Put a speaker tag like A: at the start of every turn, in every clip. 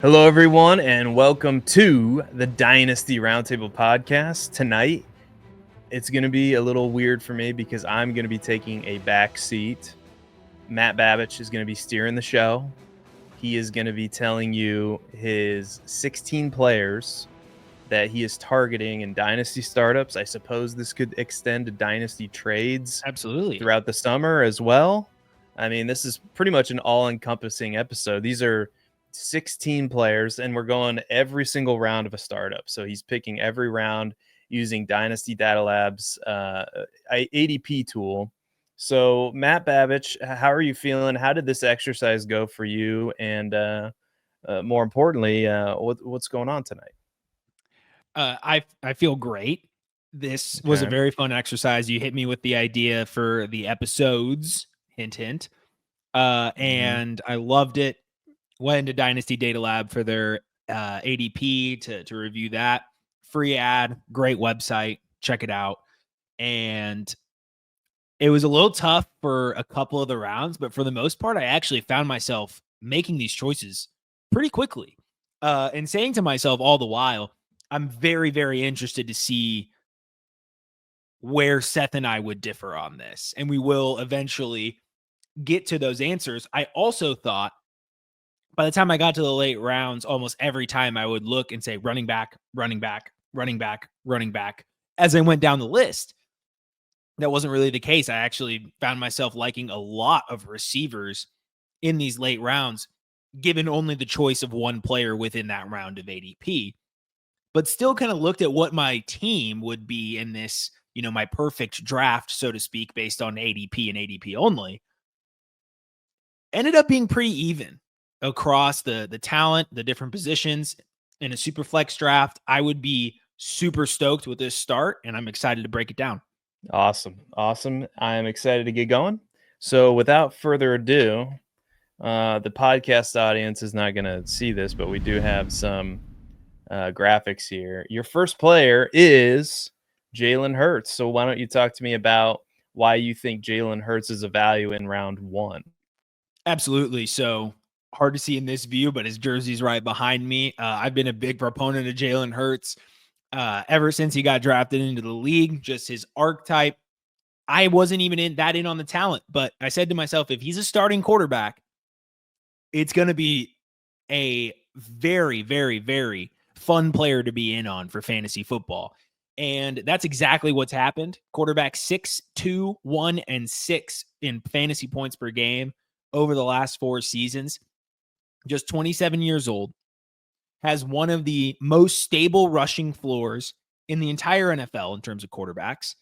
A: Hello, everyone, and welcome to the Dynasty Roundtable podcast. Tonight, it's going to be a little weird for me because I'm going to be taking a back seat. Matt Babich is going to be steering the show. He is going to be telling you his 16 players that he is targeting in Dynasty startups. I suppose this could extend to Dynasty trades
B: Absolutely.
A: throughout the summer as well. I mean, this is pretty much an all-encompassing episode. These are 16 players, and we're going every single round of a startup. So he's picking every round using Dynasty Data Labs ADP tool. So Matt Babich, how are you feeling? How did this exercise go for you? And more importantly, what's going on tonight?
B: I feel great. This was a
A: Okay.
B: very fun exercise. You hit me with the idea for the episodes, hint, hint. And I loved it. Went into Dynasty Data Lab for their ADP to review that. Free ad, great website. Check it out. And it was a little tough for a couple of the rounds, but for the most part, I actually found myself making these choices pretty quickly. And saying to myself all the while, I'm very, very interested to see where Seth and I would differ on this. And we will eventually get to those answers. I also thought by the time I got to the late rounds, almost every time I would look and say running back, running back, running back, running back as I went down the list. That wasn't really the case. I actually found myself liking a lot of receivers in these late rounds, given only the choice of one player within that round of ADP, but still kind of looked at what my team would be in this, my perfect draft, so to speak, based on ADP and ADP only. Ended up being pretty even across the talent, the different positions in a super flex draft. I would be super stoked with this start, and I'm excited to break it down.
A: Awesome. I am excited to get going. So without further ado, the podcast audience is not going to see this, but we do have some graphics here. Your first player is Jalen Hurts. So why don't you talk to me about why you think Jalen Hurts is a value in round one?
B: Absolutely. So hard to see in this view, but his jersey's right behind me. I've been a big proponent of Jalen Hurts ever since he got drafted into the league, just his archetype. I wasn't even in on the talent, but I said to myself, if he's a starting quarterback, it's going to be a very, very, very fun player to be in on for fantasy football. And that's exactly what's happened. Quarterback 6, 2, 1, and 6 in fantasy points per game over the last 4 seasons. Just 27 years old. Has one of the most stable rushing floors in the entire NFL in terms of quarterbacks.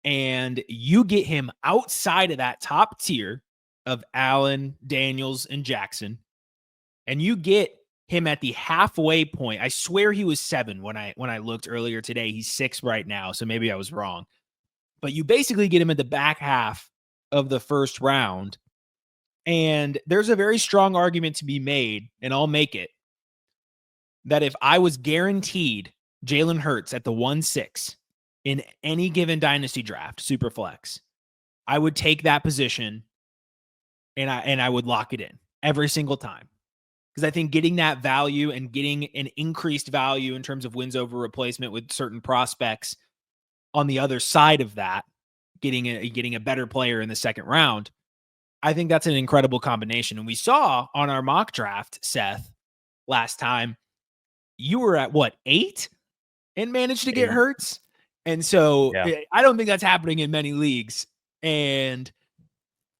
B: And you get him outside of that top tier of Allen, Daniels, and Jackson, and you get him at the halfway point. I swear he was 7 when I looked earlier today. He's 6 right now, so maybe I was wrong. But you basically get him at the back half of the first round. And there's a very strong argument to be made, and I'll make it, that if I was guaranteed Jalen Hurts at the 1-6 in any given dynasty draft, super flex, I would take that position and I would lock it in every single time. Because I think getting that value and getting an increased value in terms of wins over replacement with certain prospects on the other side of that, getting a better player in the second round, I think that's an incredible combination. And we saw on our mock draft, Seth, last time, you were at 8 and managed to get
A: 8.
B: Hurts. And so
A: Yeah.
B: I don't think that's happening in many leagues. And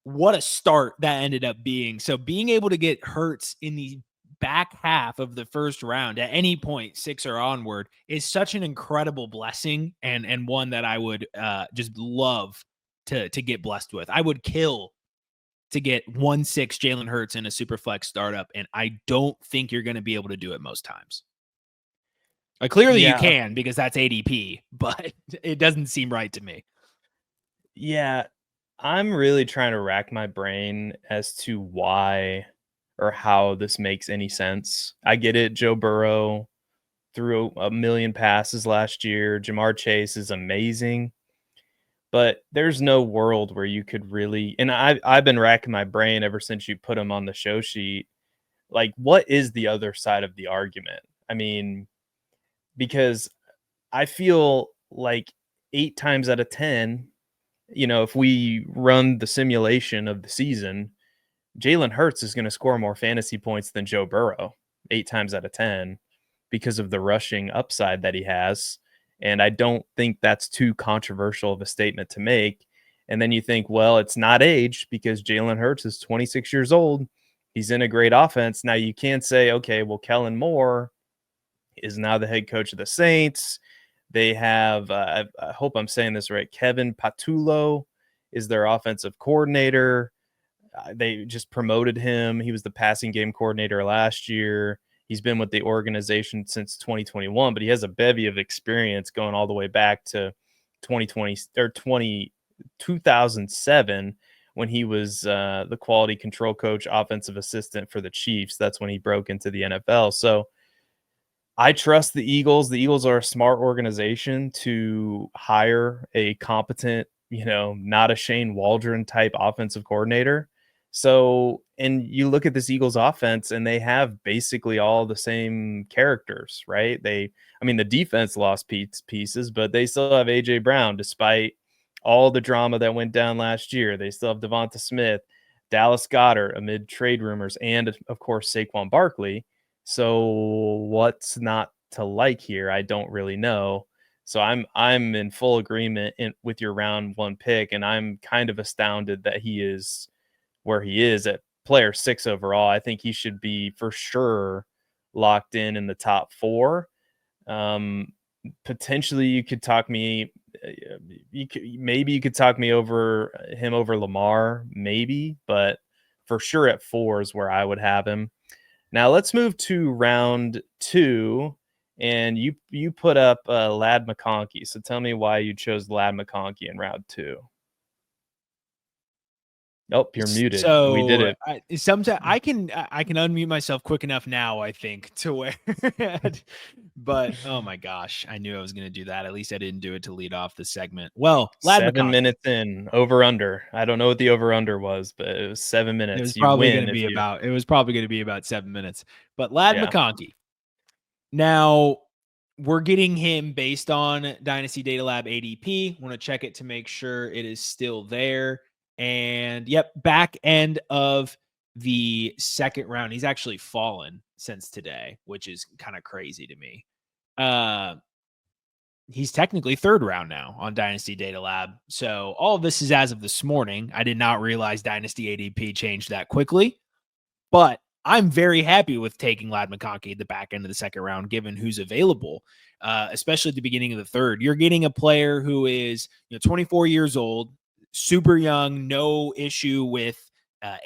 B: what a start that ended up being. So being able to get Hurts in the back half of the first round at any point, 6 or onward, is such an incredible blessing and one that I would just love to get blessed with. I would kill to get 1-6 Jalen Hurts in a super flex startup, and I don't think you're going to be able to do it most times. Clearly you can because that's ADP, but it doesn't seem right to me.
A: Yeah, I'm really trying to rack my brain as to why or how this makes any sense. I get it. Joe Burrow threw a million passes last year. Jamar Chase is amazing, but there's no world where you could really, and I've been racking my brain ever since you put him on the show sheet. Like, what is the other side of the argument? I mean, because I feel like 8 times out of 10, if we run the simulation of the season, Jalen Hurts is going to score more fantasy points than Joe Burrow 8 times out of 10 because of the rushing upside that he has. And I don't think that's too controversial of a statement to make. And then you think, well, it's not age because Jalen Hurts is 26 years old. He's in a great offense. Now you can't say, okay, well, Kellen Moore is now the head coach of the Saints. They have, I hope I'm saying this right, Kevin Patullo is their offensive coordinator. They just promoted him. He was the passing game coordinator last year. He's been with the organization since 2021, but he has a bevy of experience going all the way back to 2020 or 2007 when he was the quality control coach, offensive assistant for the Chiefs. That's when he broke into the NFL. So I trust the Eagles. The Eagles are a smart organization to hire a competent, not a Shane Waldron type offensive coordinator. So, and you look at this Eagles offense and they have basically all the same characters, right? The defense lost pieces, but they still have AJ Brown despite all the drama that went down last year. They still have Devonta Smith, Dallas Goedert amid trade rumors, and of course Saquon Barkley. So what's not to like here? I don't really know. So I'm in full agreement with your round 1 pick, and I'm kind of astounded that he is where he is at player 6 overall. I think he should be for sure locked in the top 4. Potentially you could talk me you could talk me over him over Lamar, maybe, but for sure at 4 is where I would have him. Now let's move to round 2, and you put up Lad McConkey. So tell me why you chose Lad McConkey in round 2. Nope, you're muted. We did
B: So
A: it.
B: sometimes I can unmute myself quick enough now, I think, to where. But oh my gosh, I knew I was going to do that. At least I didn't do it to lead off the segment. Well, Lad
A: 7
B: McConkey.
A: minutes in, over under. I don't know what the over under was, but it was 7 minutes.
B: It was
A: You
B: probably going
A: win
B: to
A: if
B: be
A: you.
B: about. It was probably going to be about 7 minutes. But Lad
A: Yeah.
B: McConkey. Now we're getting him based on Dynasty Data Lab ADP. Want to check it to make sure it is still there. And yep, back end of the second round. He's actually fallen since today, which is kind of crazy to me. He's technically third round now on Dynasty Data Lab. So all of this is as of this morning. I did not realize Dynasty ADP changed that quickly, but I'm very happy with taking Lad McConkey at the back end of the second round, given who's available, especially at the beginning of the third. You're getting a player who is 24 years old, super young, no issue with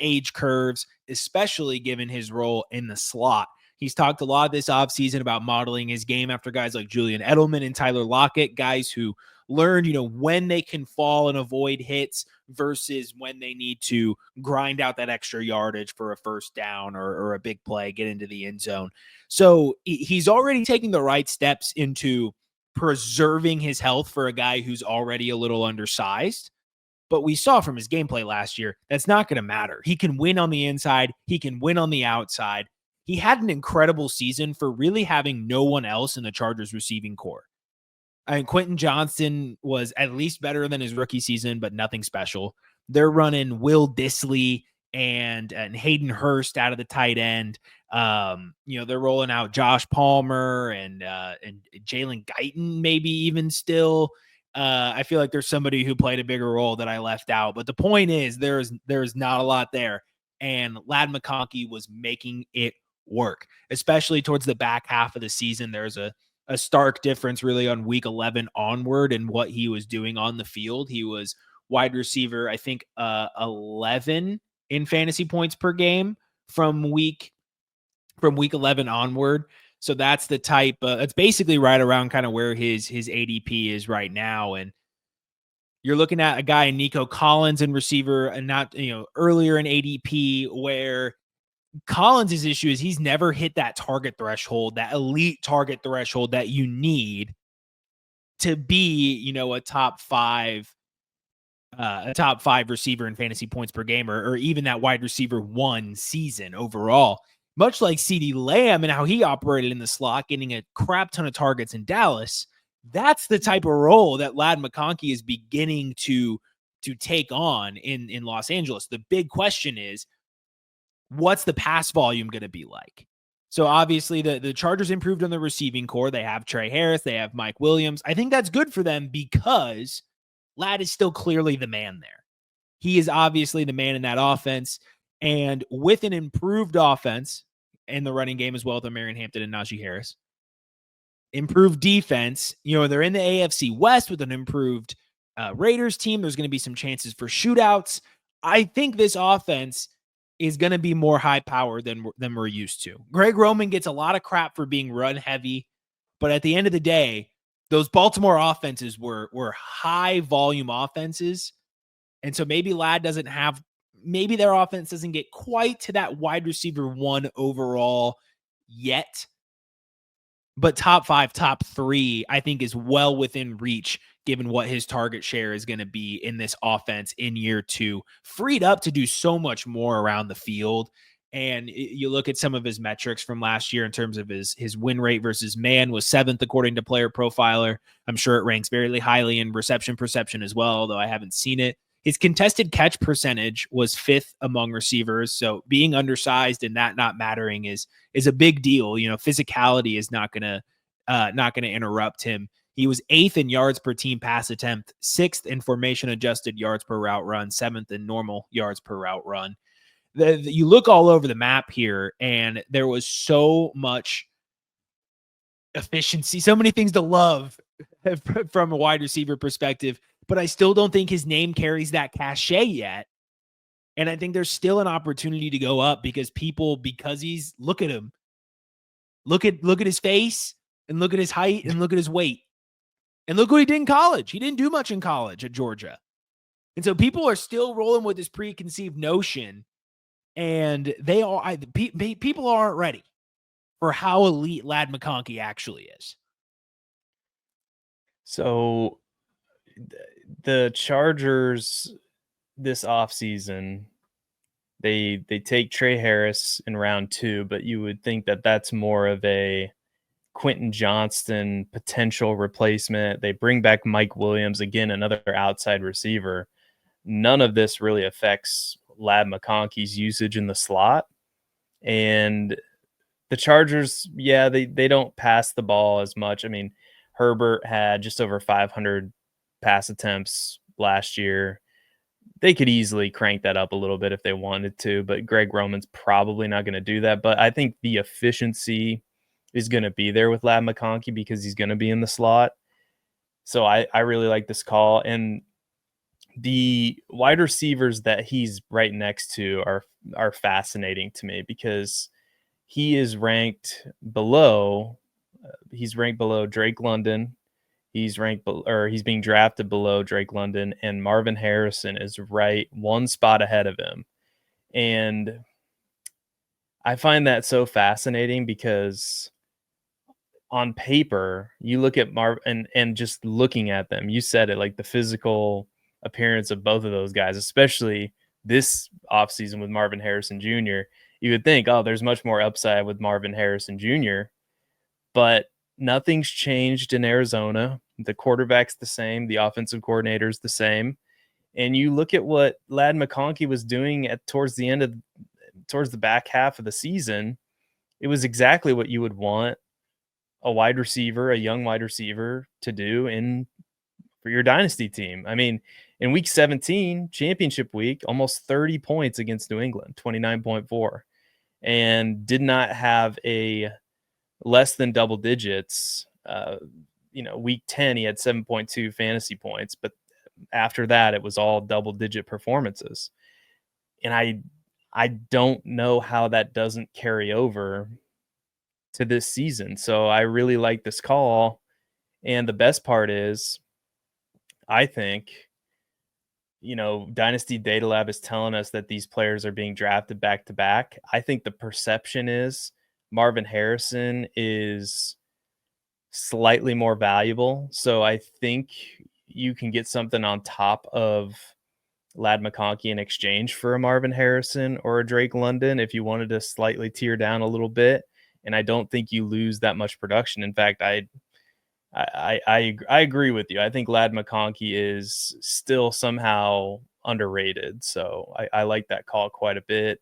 B: age curves, especially given his role in the slot. He's talked a lot this offseason about modeling his game after guys like Julian Edelman and Tyler Lockett, guys who learned, when they can fall and avoid hits versus when they need to grind out that extra yardage for a first down or a big play, get into the end zone. So he's already taking the right steps into preserving his health for a guy who's already a little undersized. But we saw from his gameplay last year, that's not going to matter. He can win on the inside. He can win on the outside. He had an incredible season for really having no one else in the Chargers receiving core. I mean, Quentin Johnston was at least better than his rookie season, but nothing special. They're running Will Dissly and Hayden Hurst out of the tight end. They're rolling out Josh Palmer and Jalen Guyton, maybe even still. I feel like there's somebody who played a bigger role that I left out. But the point is, there's not a lot there. And Lad McConkey was making it work, especially towards the back half of the season. There's a stark difference really on week 11 onward and what he was doing on the field. He was wide receiver, I think 11 in fantasy points per game from week 11 onward. So that's the type, it's basically right around kind of where his ADP is right now. And you're looking at a guy, Nico Collins, in receiver, and not, earlier in ADP, where Collins' issue is he's never hit that target threshold, that elite target threshold that you need to be, a top five receiver in fantasy points per game, or even that wide receiver 1 season overall. much like CeeDee Lamb and how he operated in the slot, getting a crap ton of targets in Dallas. That's the type of role that Ladd McConkey is beginning to take on in Los Angeles. The big question is, what's the pass volume going to be like? So obviously the Chargers improved on the receiving core. They have Trey Harris. They have Mike Williams. I think that's good for them because Ladd is still clearly the man there. He is obviously the man in that offense. And with an improved offense in the running game as well with Marion Hampton and Najee Harris, improved defense, they're in the AFC West with an improved Raiders team. There's going to be some chances for shootouts. I think this offense is going to be more high powered than we're used to. Greg Roman gets a lot of crap for being run heavy, but at the end of the day, those Baltimore offenses were high volume offenses. And so maybe maybe their offense doesn't get quite to that wide receiver 1 overall yet. But top 5, top 3, I think is well within reach given what his target share is going to be in this offense in year 2, freed up to do so much more around the field. And you look at some of his metrics from last year in terms of his win rate versus man was 7th according to Player Profiler. I'm sure it ranks very highly in reception perception as well, although I haven't seen it. His contested catch percentage was 5th among receivers. So being undersized and that not mattering is a big deal. Physicality is not going to interrupt him. He was 8th in yards per team pass attempt, 6th in formation adjusted yards per route run, 7th in normal yards per route run. You look all over the map here, and there was so much efficiency, so many things to love from a wide receiver perspective, but I still don't think his name carries that cachet yet. And I think there's still an opportunity to go up because look at him. Look at his face and look at his height and look at his weight. And look what he did in college. He didn't do much in college at Georgia. And so people are still rolling with this preconceived notion, and people aren't ready for how elite Ladd McConkey actually is.
A: So the Chargers this offseason, they take Trey Harris in round 2, but you would think that that's more of a Quentin Johnston potential replacement. They bring back Mike Williams, again, another outside receiver. None of this really affects Ladd McConkey's usage in the slot. And the Chargers, they don't pass the ball as much. I mean, Herbert had just over 500 pass attempts last year. They could easily crank that up a little bit if they wanted to, but Greg Roman's probably not going to do that. But I think the efficiency is going to be there with Ladd McConkey because he's going to be in the slot. So I really like this call. And the wide receivers that he's right next to are fascinating to me because he is ranked below. He's ranked below Drake London. He's being drafted below Drake London, and Marvin Harrison is right one spot ahead of him. And I find that so fascinating because on paper, you look at Marvin and just looking at them, you said it, like the physical appearance of both of those guys, especially this offseason with Marvin Harrison Jr., you would think, oh, there's much more upside with Marvin Harrison Jr., but nothing's changed in Arizona. The quarterback's the same. The offensive coordinator's the same. And you look at what Ladd McConkey was doing towards the back half of the season, it was exactly what you would want a young wide receiver to do for your dynasty team. I mean, in week 17, championship week, almost 30 points against New England, 29.4, and did not have a less than double digits. Week 10, he had 7.2 fantasy points, but after that, it was all double digit performances. And I don't know how that doesn't carry over to this season. So I really like this call. And the best part is, I think, Dynasty Data Lab is telling us that these players are being drafted back to back. I think the perception is Marvin Harrison is slightly more valuable. So I think you can get something on top of Lad McConkey in exchange for a Marvin Harrison or a Drake London if you wanted to slightly tear down a little bit. And I don't think you lose that much production. In fact, I agree with you. I think Lad McConkey is still somehow underrated. So I like that call quite a bit.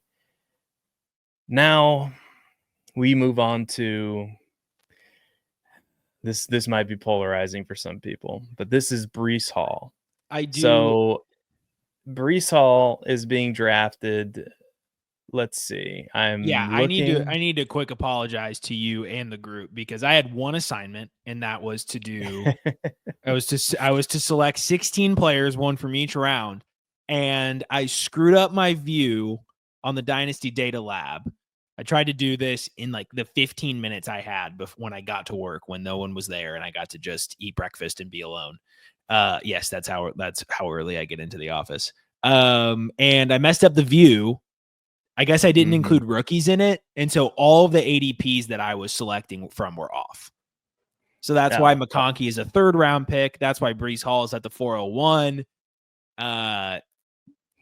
A: Now we move on to this. This might be polarizing for some people, but this is Breece Hall.
B: I do.
A: So Breece Hall is being drafted. Let's see.
B: I need to quick apologize to you and the group because I had one assignment, and that was to do I was to select 16 players, one from each round, and I screwed up my view on the Dynasty Data Lab. I tried to do this in like the 15 minutes I had when I got to work, when no one was there, and I got to just eat breakfast and be alone. Yes, that's how early I get into the office. And I messed up the view. I guess I didn't include rookies in it, and so all of the ADPs that I was selecting from were off. So that's why McConkey is a 3rd round pick. That's why Breece Hall is at the 401.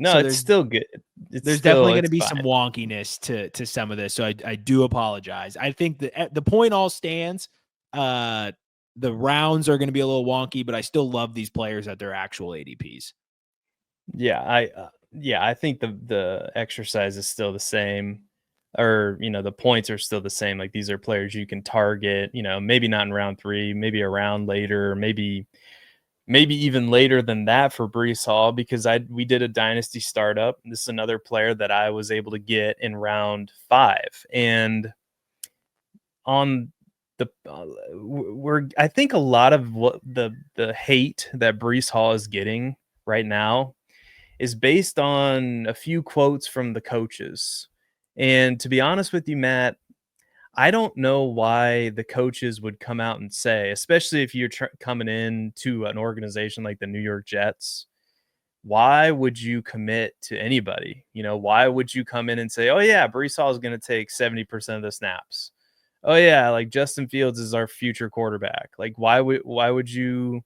A: No, it's still good.
B: There's definitely going to be some wonkiness to some of this, so I do apologize. I think the point all stands. The rounds are going to be a little wonky, but I still love these players at their actual ADPs.
A: Yeah, I think the exercise is still the same, or the points are still the same. Like, these are players you can target. Maybe not in round 3, maybe a round later, maybe even later than that for Breece Hall, because we did a dynasty startup. This is another player that I was able to get in round 5, and on the I think a lot of what the hate that Breece Hall is getting right now is based on a few quotes from the coaches. And to be honest with you, Matt, I don't know why the coaches would come out and say, especially if you're coming in to an organization like the New York Jets, why would you commit to anybody? Why would you come in and say, oh yeah, Breece Hall is going to take 70% of the snaps? Oh yeah, like Justin Fields is our future quarterback. Like, why would you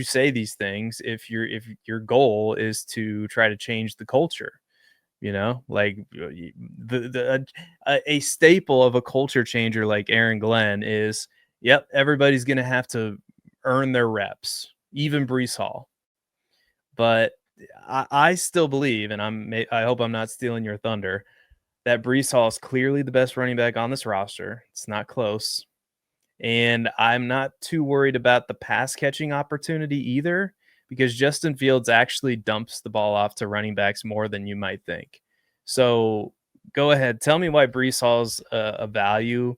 A: say these things if your goal is to try to change the culture? Like, a staple of a culture changer like Aaron Glenn is, yep, everybody's going to have to earn their reps, even Breece Hall. But I still believe, and I hope I'm not stealing your thunder, that Breece Hall is clearly the best running back on this roster. It's not close. And I'm not too worried about the pass catching opportunity either, because Justin Fields actually dumps the ball off to running backs more than you might think. So go ahead. Tell me why Breece Hall's a value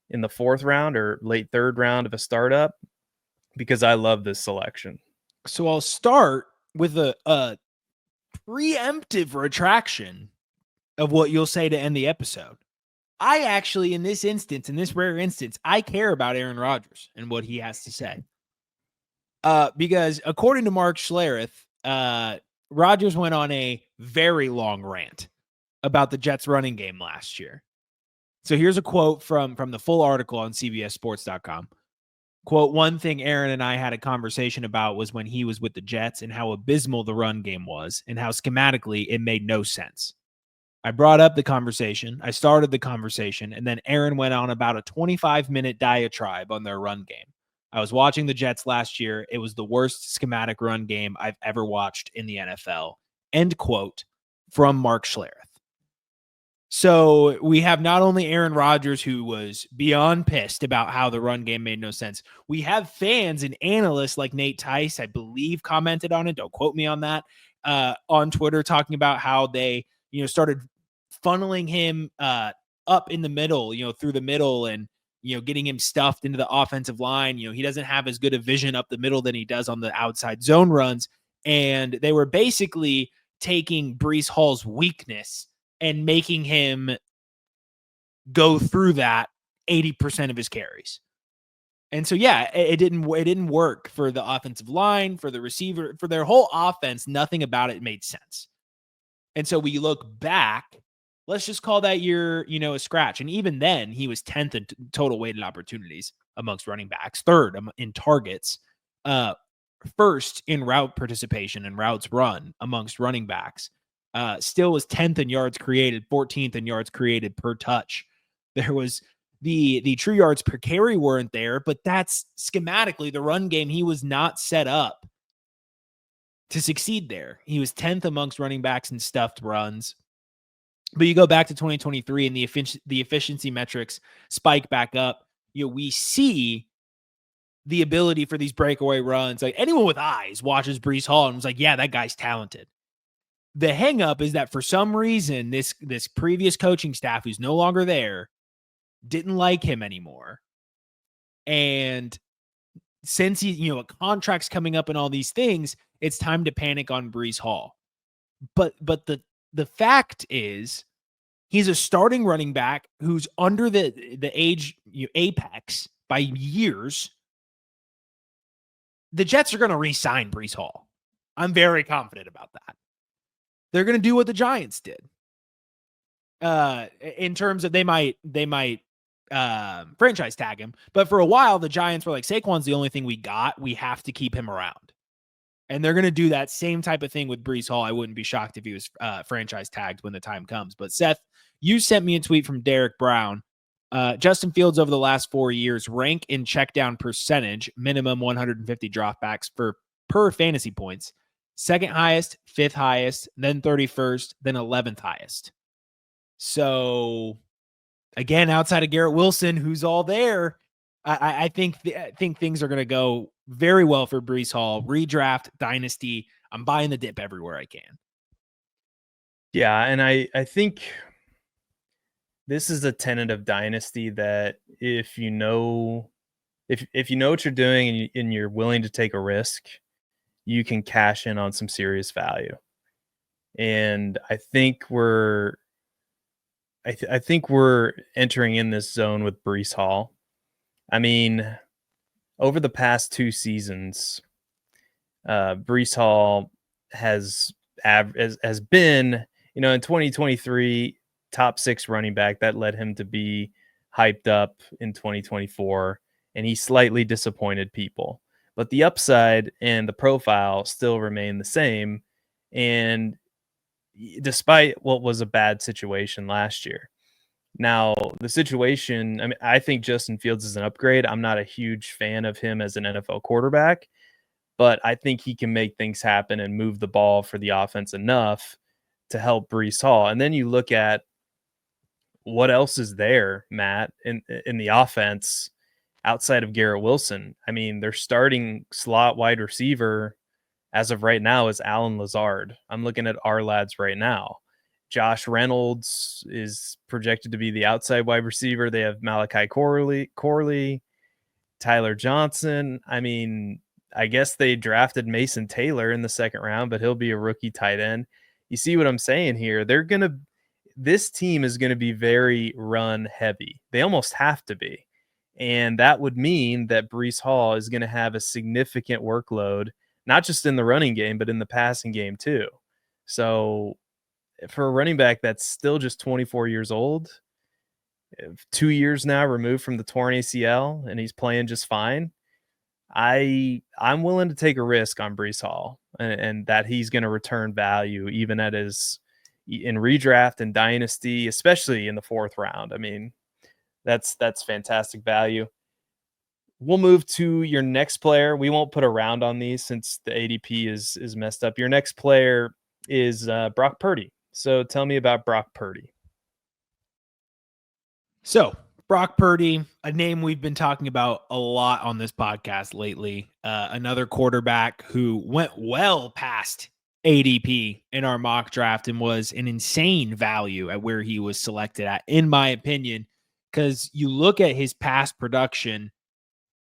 A: in the 4th round or late 3rd round of a startup, because I love this selection.
B: So I'll start with a preemptive retraction of what you'll say to end the episode. I actually, in this rare instance, I care about Aaron Rodgers and what he has to say. Because according to Mark Schlereth, Rodgers went on a very long rant about the Jets running game last year. So here's a quote from the full article on CBSSports.com. Quote, one thing Aaron and I had a conversation about was when he was with the Jets and how abysmal the run game was and how schematically it made no sense. I brought up the conversation. I started the conversation, and then Aaron went on about a 25-minute diatribe on their run game. I was watching the Jets last year. It was the worst schematic run game I've ever watched in the NFL. End quote from Mark Schlereth. So we have not only Aaron Rodgers, who was beyond pissed about how the run game made no sense. We have fans and analysts like Nate Tice, I believe, commented on it. Don't quote me on that. On Twitter, talking about how they, started funneling him up in the middle, through the middle, and getting him stuffed into the offensive line. He doesn't have as good a vision up the middle than he does on the outside zone runs. And they were basically taking Breece Hall's weakness and making him go through that 80% of his carries. And so, yeah, it didn't work for the offensive line, for the receiver, for their whole offense. Nothing about it made sense. And so we look back, let's just call that year, a scratch. And even then, he was 10th in total weighted opportunities amongst running backs, 3rd in targets. first in route participation and routes run amongst running backs. Still was 10th in yards created, 14th in yards created per touch. There was the true yards per carry weren't there, but that's schematically the run game. He was not set up to succeed there. He was 10th amongst running backs in stuffed runs. But you go back to 2023 and the efficiency metrics spike back up. We see the ability for these breakaway runs. Like anyone with eyes watches Breece Hall and was like, yeah, that guy's talented. The hang up is that for some reason, this previous coaching staff who's no longer there didn't like him anymore. And since a contract's coming up and all these things, it's time to panic on Breece Hall. But the fact is, he's a starting running back who's under the age apex by years. The Jets are going to re-sign Breece Hall. I'm very confident about that. They're going to do what the Giants did. In terms of they might franchise tag him, but for a while the Giants were like, Saquon's the only thing we got. We have to keep him around. And they're going to do that same type of thing with Breece Hall. I wouldn't be shocked if he was franchise tagged when the time comes. But Seth, you sent me a tweet from Derek Brown. Justin Fields over the last 4 years rank in check down percentage, minimum 150 dropbacks per fantasy points. Second highest, fifth highest, then 31st, then 11th highest. So again, outside of Garrett Wilson, who's all there, I think things are going to go very well for Breece Hall. Redraft, Dynasty. I'm buying the dip everywhere I can.
A: Yeah, and I think this is a tenet of Dynasty that if you know what you're doing and you're willing to take a risk, you can cash in on some serious value. And I think we're entering in this zone with Breece Hall. I mean, over the past 2 seasons, Breece Hall has been, in 2023, top 6 running back. That led him to be hyped up in 2024, and he slightly disappointed people. But the upside and the profile still remain the same, and despite what was a bad situation last year. Now, the situation, I think Justin Fields is an upgrade. I'm not a huge fan of him as an NFL quarterback, but I think he can make things happen and move the ball for the offense enough to help Breece Hall. And then you look at what else is there, Matt, in the offense outside of Garrett Wilson. I mean, their starting slot wide receiver as of right now is Allen Lazard. I'm looking at our lads right now. Josh Reynolds is projected to be the outside wide receiver. They have Malachi Corley, Tyler Johnson. I mean, I guess they drafted Mason Taylor in the second round, but he'll be a rookie tight end. You see what I'm saying here? This team is going to be very run heavy. They almost have to be. And that would mean that Breece Hall is going to have a significant workload, not just in the running game, but in the passing game too. So for a running back that's still just 24 years old, 2 years now removed from the torn ACL, and he's playing just fine, I'm willing to take a risk on Breece Hall and that he's going to return value even in redraft and Dynasty, especially in the 4th round. I mean, that's fantastic value. We'll move to your next player. We won't put a round on these since the ADP is messed up. Your next player is Brock Purdy. So tell me about Brock Purdy.
B: So Brock Purdy, a name we've been talking about a lot on this podcast lately. Another quarterback who went well past ADP in our mock draft and was an insane value at where he was selected at, in my opinion, because you look at his past production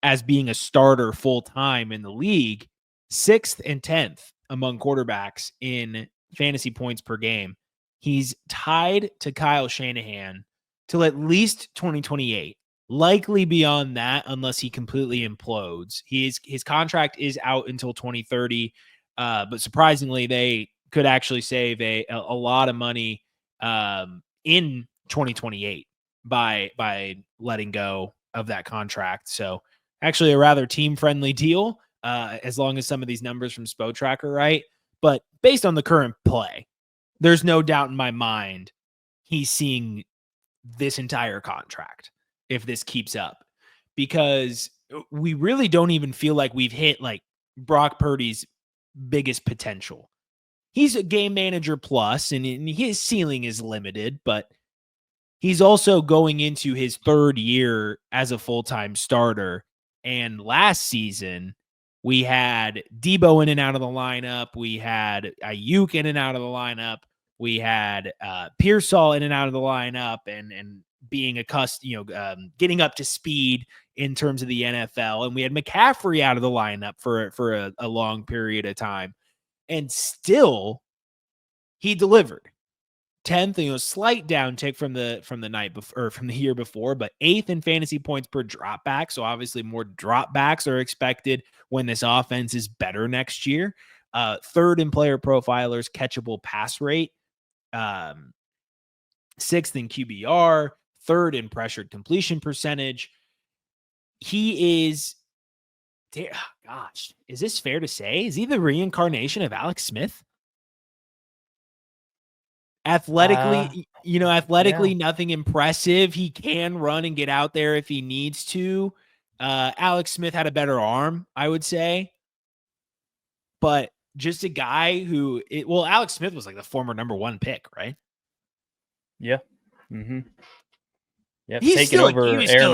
B: as being a starter full-time in the league, 6th and 10th among quarterbacks in fantasy points per game. He's tied to Kyle Shanahan till at least 2028, likely beyond that unless he completely implodes. His contract is out until 2030, but surprisingly, they could actually save a lot of money in 2028 by letting go of that contract. So actually a rather team-friendly deal. as long as some of these numbers from Spotrac are right. But based on the current play, there's no doubt in my mind he's seeing this entire contract if this keeps up, because we really don't even feel like we've hit like Brock Purdy's biggest potential. He's a game manager plus, and his ceiling is limited, but he's also going into his third year as a full-time starter. And last season, we had Debo in and out of the lineup. We had Ayuk in and out of the lineup. We had Breece Hall in and out of the lineup, and being accustomed, getting up to speed in terms of the NFL. And we had McCaffrey out of the lineup for a long period of time. And still, he delivered. 10th, slight downtick from the night before, or from the year before, but 8th in fantasy points per drop back. So obviously more drop backs are expected when this offense is better next year. 3rd in player profilers catchable pass rate, 6th in QBR, 3rd in pressured completion percentage. He is, gosh, is this fair to say? Is he the reincarnation of Alex Smith? Athletically, nothing impressive. He can run and get out there if he needs to. Alex Smith had a better arm, I would say. But just a guy who, Alex Smith was like the former number 1 pick, right?
A: Yeah. Mm-hmm. Yeah,
B: he was still a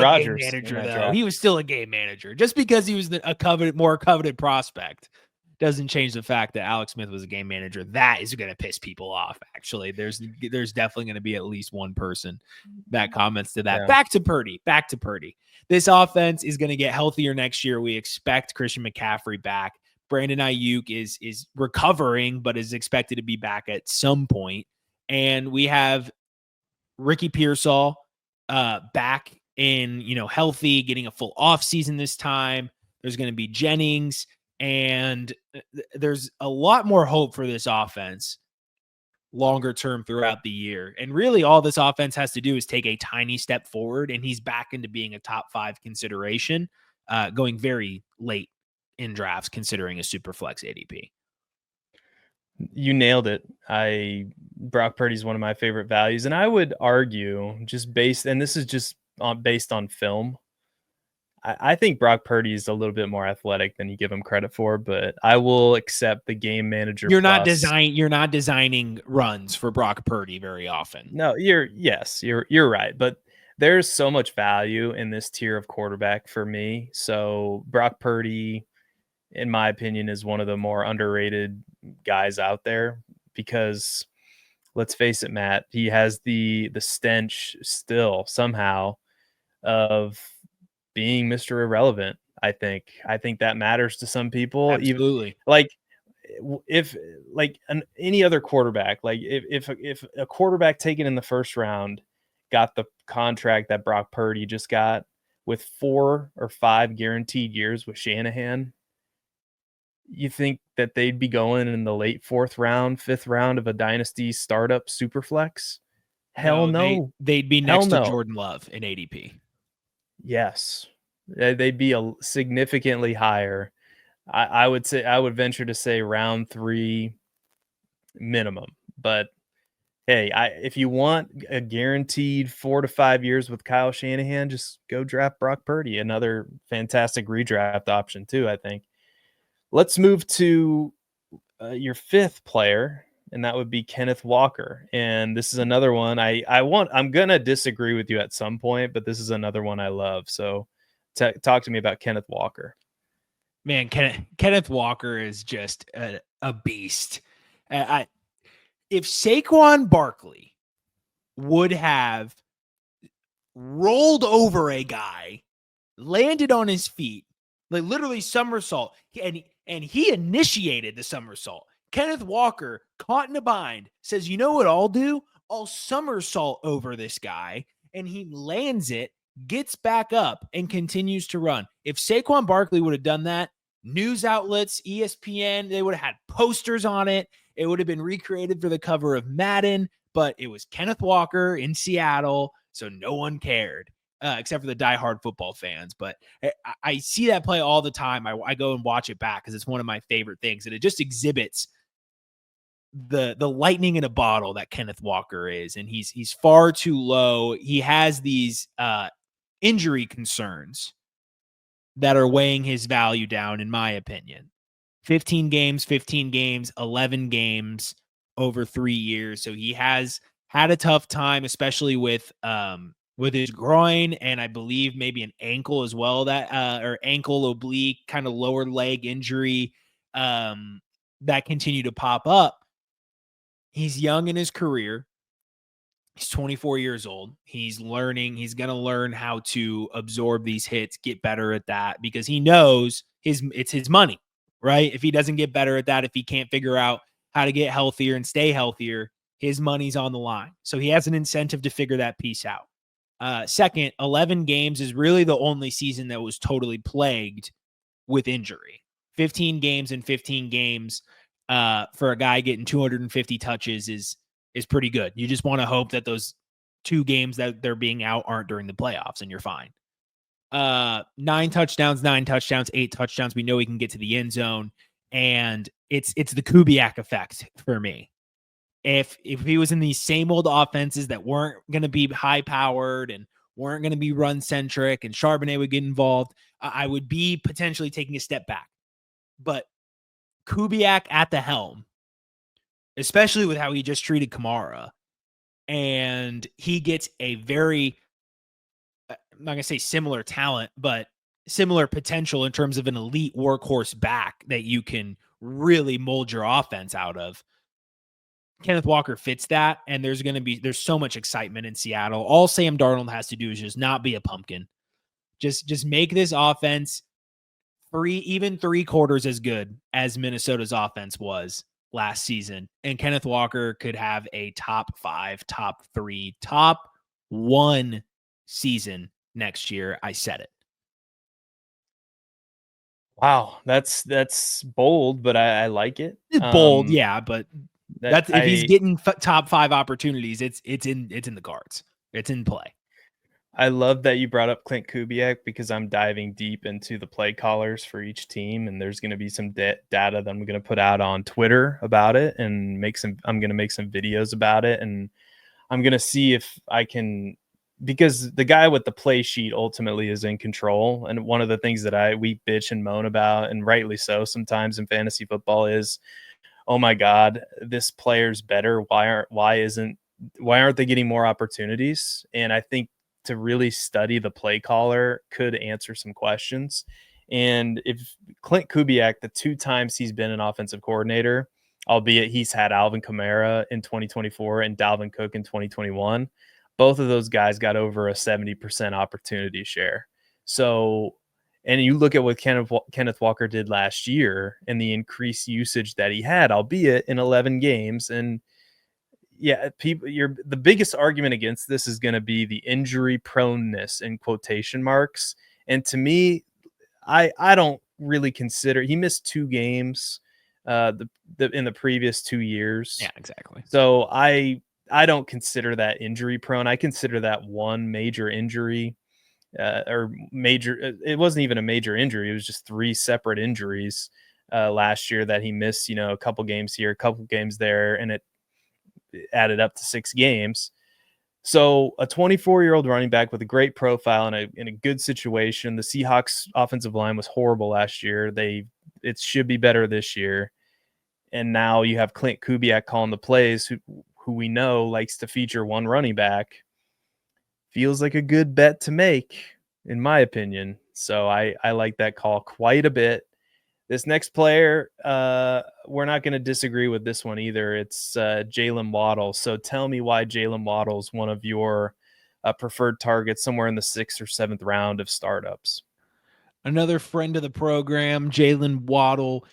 A: Rodgers
B: game manager, though. He was still a game manager. Just because he was a more coveted prospect doesn't change the fact that Alex Smith was a game manager. That is going to piss people off, actually. There's definitely going to be at least one person that comments to that. Yeah. Back to Purdy. This offense is going to get healthier next year. We expect Christian McCaffrey back. Brandon Ayuk is recovering, but is expected to be back at some point. And we have Ricky Pearsall back in, healthy, getting a full off season this time. There's going to be Jennings, and there's a lot more hope for this offense longer term throughout the year. And really all this offense has to do is take a tiny step forward, and he's back into being a top 5 consideration, going very late in drafts, considering a super flex ADP.
A: You nailed it. Brock Purdy is one of my favorite values, and I would argue this is just based on film, I think Brock Purdy is a little bit more athletic than you give him credit for, but I will accept the game manager.
B: You're not designing runs for Brock Purdy very often.
A: No, you're right, but there's so much value in this tier of quarterback for me. So Brock Purdy, in my opinion, is one of the more underrated guys out there, because let's face it, Matt, he has the stench still somehow of being Mr. Irrelevant. I think that matters to some people.
B: Absolutely.
A: Any other quarterback, like if a quarterback taken in the first round got the contract that Brock Purdy just got, with 4 or 5 guaranteed years with Shanahan, you think that they'd be going in the late 4th round, 5th round of a dynasty startup super flex? Hell no.
B: They'd be next to Jordan Love in ADP.
A: Yes, they'd be significantly higher. I would venture to say round 3 minimum. But hey, if you want a guaranteed 4 to 5 years with Kyle Shanahan, just go draft Brock Purdy, another fantastic redraft option too, I think. Let's move to your 5th player, and that would be Kenneth Walker. And this is another one I'm going to disagree with you at some point, but this is another one I love. So talk to me about Kenneth Walker.
B: Man, Kenneth Walker is just a beast. If Saquon Barkley would have rolled over a guy, landed on his feet, like literally somersault, and he initiated the somersault, Kenneth Walker, caught in a bind, says, you know what I'll do? I'll somersault over this guy, and he lands it, gets back up, and continues to run. If Saquon Barkley would have done that, news outlets, ESPN, they would have had posters on it. It would have been recreated for the cover of Madden, but it was Kenneth Walker in Seattle, so no one cared. except for the diehard football fans. But I see that play all the time. I go and watch it back because it's one of my favorite things, and it just exhibits the lightning in a bottle that Kenneth Walker is, and he's far too low. He has these injury concerns that are weighing his value down, in my opinion. 15 games, 11 games over 3 years. So he has had a tough time, especially with his groin, and I believe maybe an ankle as well, that or ankle oblique kind of lower leg injury that continue to pop up. He's young in his career. He's 24 years old. He's learning. He's going to learn how to absorb these hits, get better at that, because he knows it's his money, right? If he doesn't get better at that, if he can't figure out how to get healthier and stay healthier, his money's on the line. So he has an incentive to figure that piece out. Second, 11 games is really the only season that was totally plagued with injury. 15 games and 15 games for a guy getting 250 touches is pretty good. You just want to hope that those 2 games that they're being out aren't during the playoffs, and you're fine. 9 touchdowns, 8 touchdowns. We know he can get to the end zone, and it's the Kubiak effect for me. If he was in these same old offenses that weren't going to be high powered and weren't going to be run centric, and Charbonnet would get involved, I would be potentially taking a step back. But Kubiak at the helm, especially with how he just treated Kamara, and he gets a very, I'm not going to say similar talent, but similar potential in terms of an elite workhorse back that you can really mold your offense out of. Kenneth Walker fits that, and there's so much excitement in Seattle. All Sam Darnold has to do is just not be a pumpkin. Just make this offense even 3/4 as good as Minnesota's offense was last season, and Kenneth Walker could have a top 5, top 3, top 1 season next year. I said it.
A: Wow, that's bold, but I like it.
B: It's bold, yeah, but that's if he's getting top 5 opportunities, it's in the cards. It's in play.
A: I love that you brought up Clint Kubiak, because I'm diving deep into the play callers for each team, and there's going to be some data that I'm going to put out on Twitter about it, and I'm going to make some videos about it, and I'm going to see if I can, because the guy with the play sheet ultimately is in control. And one of the things that we bitch and moan about, and rightly so sometimes in fantasy football, is, oh my God, this player's better. Why aren't they getting more opportunities? And I think to really study the play caller could answer some questions. And if Clint Kubiak, the 2 times he's been an offensive coordinator, albeit he's had Alvin Kamara in 2024 and Dalvin Cook in 2021, both of those guys got over a 70% opportunity share. So, and you look at what Kenneth Walker did last year and the increased usage that he had, albeit in 11 games. And yeah, the biggest argument against this is going to be the injury proneness in quotation marks. And to me, I don't really consider, he missed 2 games in the previous 2 years.
B: Yeah, exactly.
A: So I don't consider that injury prone. I consider that one major injury, it wasn't even a major injury. It was just 3 separate injuries last year that he missed, a couple games here, a couple games there, and it added up to 6 games. So a 24-year-old running back with a great profile in a good situation. The Seahawks offensive line was horrible last year. It should be better this year. And now you have Clint Kubiak calling the plays, who we know likes to feature one running back. Feels like a good bet to make, in my opinion. So I like that call quite a bit. This next player, we're not going to disagree with this one either. It's Jaylen Waddle. So tell me why Jaylen Waddle is one of your preferred targets somewhere in the 6th or 7th round of startups.
B: Another friend of the program, Jaylen Waddle.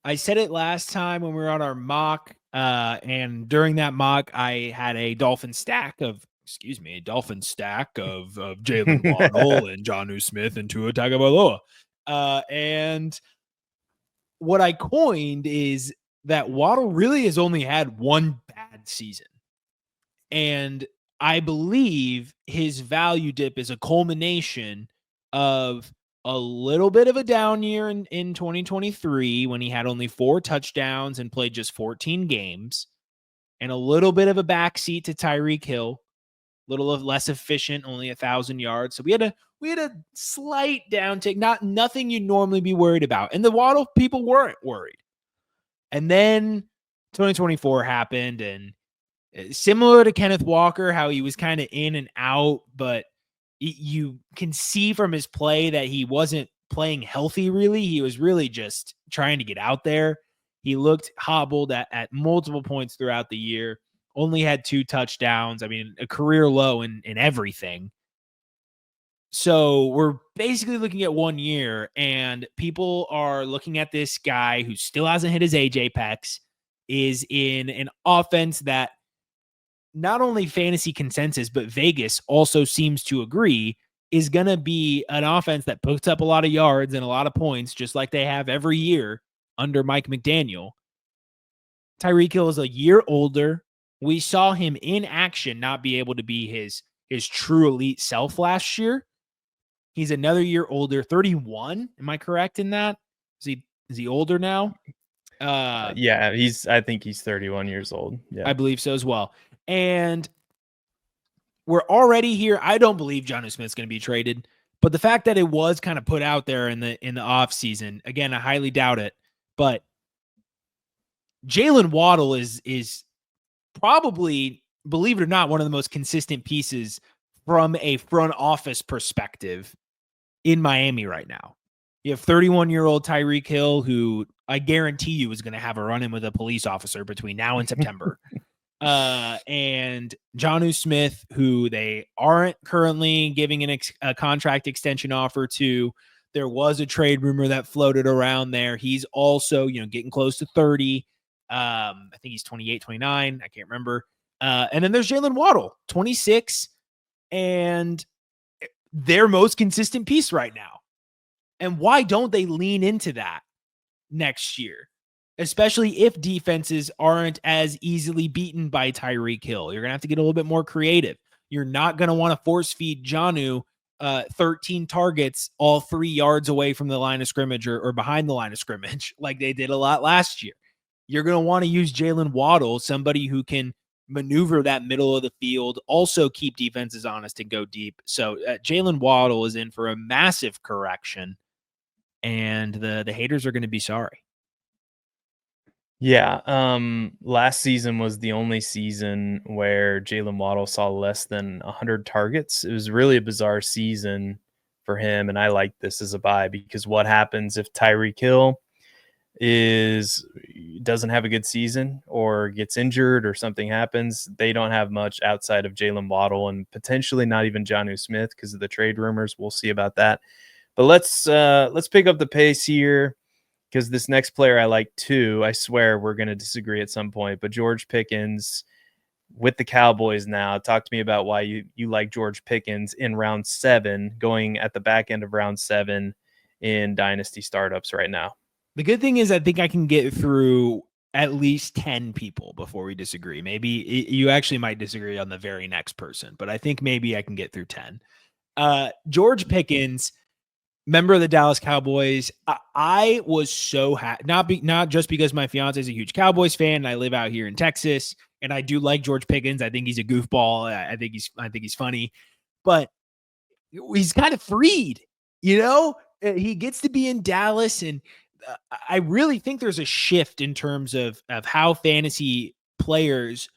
B: I said it last time when we were on our mock, and during that mock, I had a Dolphin stack of Jaylen Waddle and Jonnu Smith and Tua Tagovailoa. And what I coined is that Waddle really has only had one bad season. And I believe his value dip is a culmination of a little bit of a down year in 2023 when he had only 4 touchdowns and played just 14 games, and a little bit of a backseat to Tyreek Hill, a little of less efficient, only 1,000 yards. So we had a slight downtick, nothing you'd normally be worried about. And the Waddle people weren't worried. And then 2024 happened, and similar to Kenneth Walker, how he was kind of in and out, but you can see from his play that he wasn't playing healthy, really. He was really just trying to get out there. He looked hobbled at multiple points throughout the year, only had 2 touchdowns. I mean, a career low in everything. So we're basically looking at 1 year, and people are looking at this guy who still hasn't hit his age apex, is in an offense that not only fantasy consensus, but Vegas also seems to agree is going to be an offense that puts up a lot of yards and a lot of points, just like they have every year under Mike McDaniel. Tyreek Hill is a year older. We saw him in action not be able to be his true elite self last year. He's another year older, 31. Am I correct in that? Is he older now?
A: Yeah, I think he's 31 years old. Yeah,
B: I believe so as well. And we're already here. I don't believe Jonnu Smith's going to be traded, but the fact that it was kind of put out there in the offseason, again, I highly doubt it. But Jaylen Waddle is probably, believe it or not, one of the most consistent pieces from a front office perspective in Miami right now. You have 31-year-old Tyreek Hill, who I guarantee you is going to have a run-in with a police officer between now and September. And Jonnu Smith, who they aren't currently giving a contract extension offer to. There was a trade rumor that floated around there. He's also, getting close to 30. I think he's 28, 29. I can't remember. And then there's Jaylen Waddle, 26, and their most consistent piece right now. And why don't they lean into that next year? Especially if defenses aren't as easily beaten by Tyreek Hill. You're going to have to get a little bit more creative. You're not going to want to force feed Jonnu 13 targets all 3 yards away from the line of scrimmage or behind the line of scrimmage like they did a lot last year. You're going to want to use Jaylen Waddle, somebody who can maneuver that middle of the field, also keep defenses honest and go deep. So Jaylen Waddle is in for a massive correction, and the haters are going to be sorry.
A: Yeah. Last season was the only season where Jaylen Waddle saw less than 100 targets. It was really a bizarre season for him, and I like this as a buy because what happens if Tyreek Hill doesn't have a good season or gets injured or something happens? They don't have much outside of Jaylen Waddle and potentially not even Jonnu Smith because of the trade rumors. We'll see about that. But let's pick up the pace here, because this next player I like too. I swear we're going to disagree at some point, but George Pickens with the Cowboys now. Talk to me about why you like George Pickens in round 7, going at the back end of round 7 in Dynasty startups right now.
B: The good thing is I think I can get through at least 10 people before we disagree. Maybe you actually might disagree on the very next person, but I think maybe I can get through 10. George Pickens, member of the Dallas Cowboys. I was so happy, not just because my fiance is a huge Cowboys fan and I live out here in Texas, and I do like George Pickens. I think he's a goofball. I think he's funny, but he's kind of freed. He gets to be in Dallas, and I really think there's a shift in terms of how fantasy players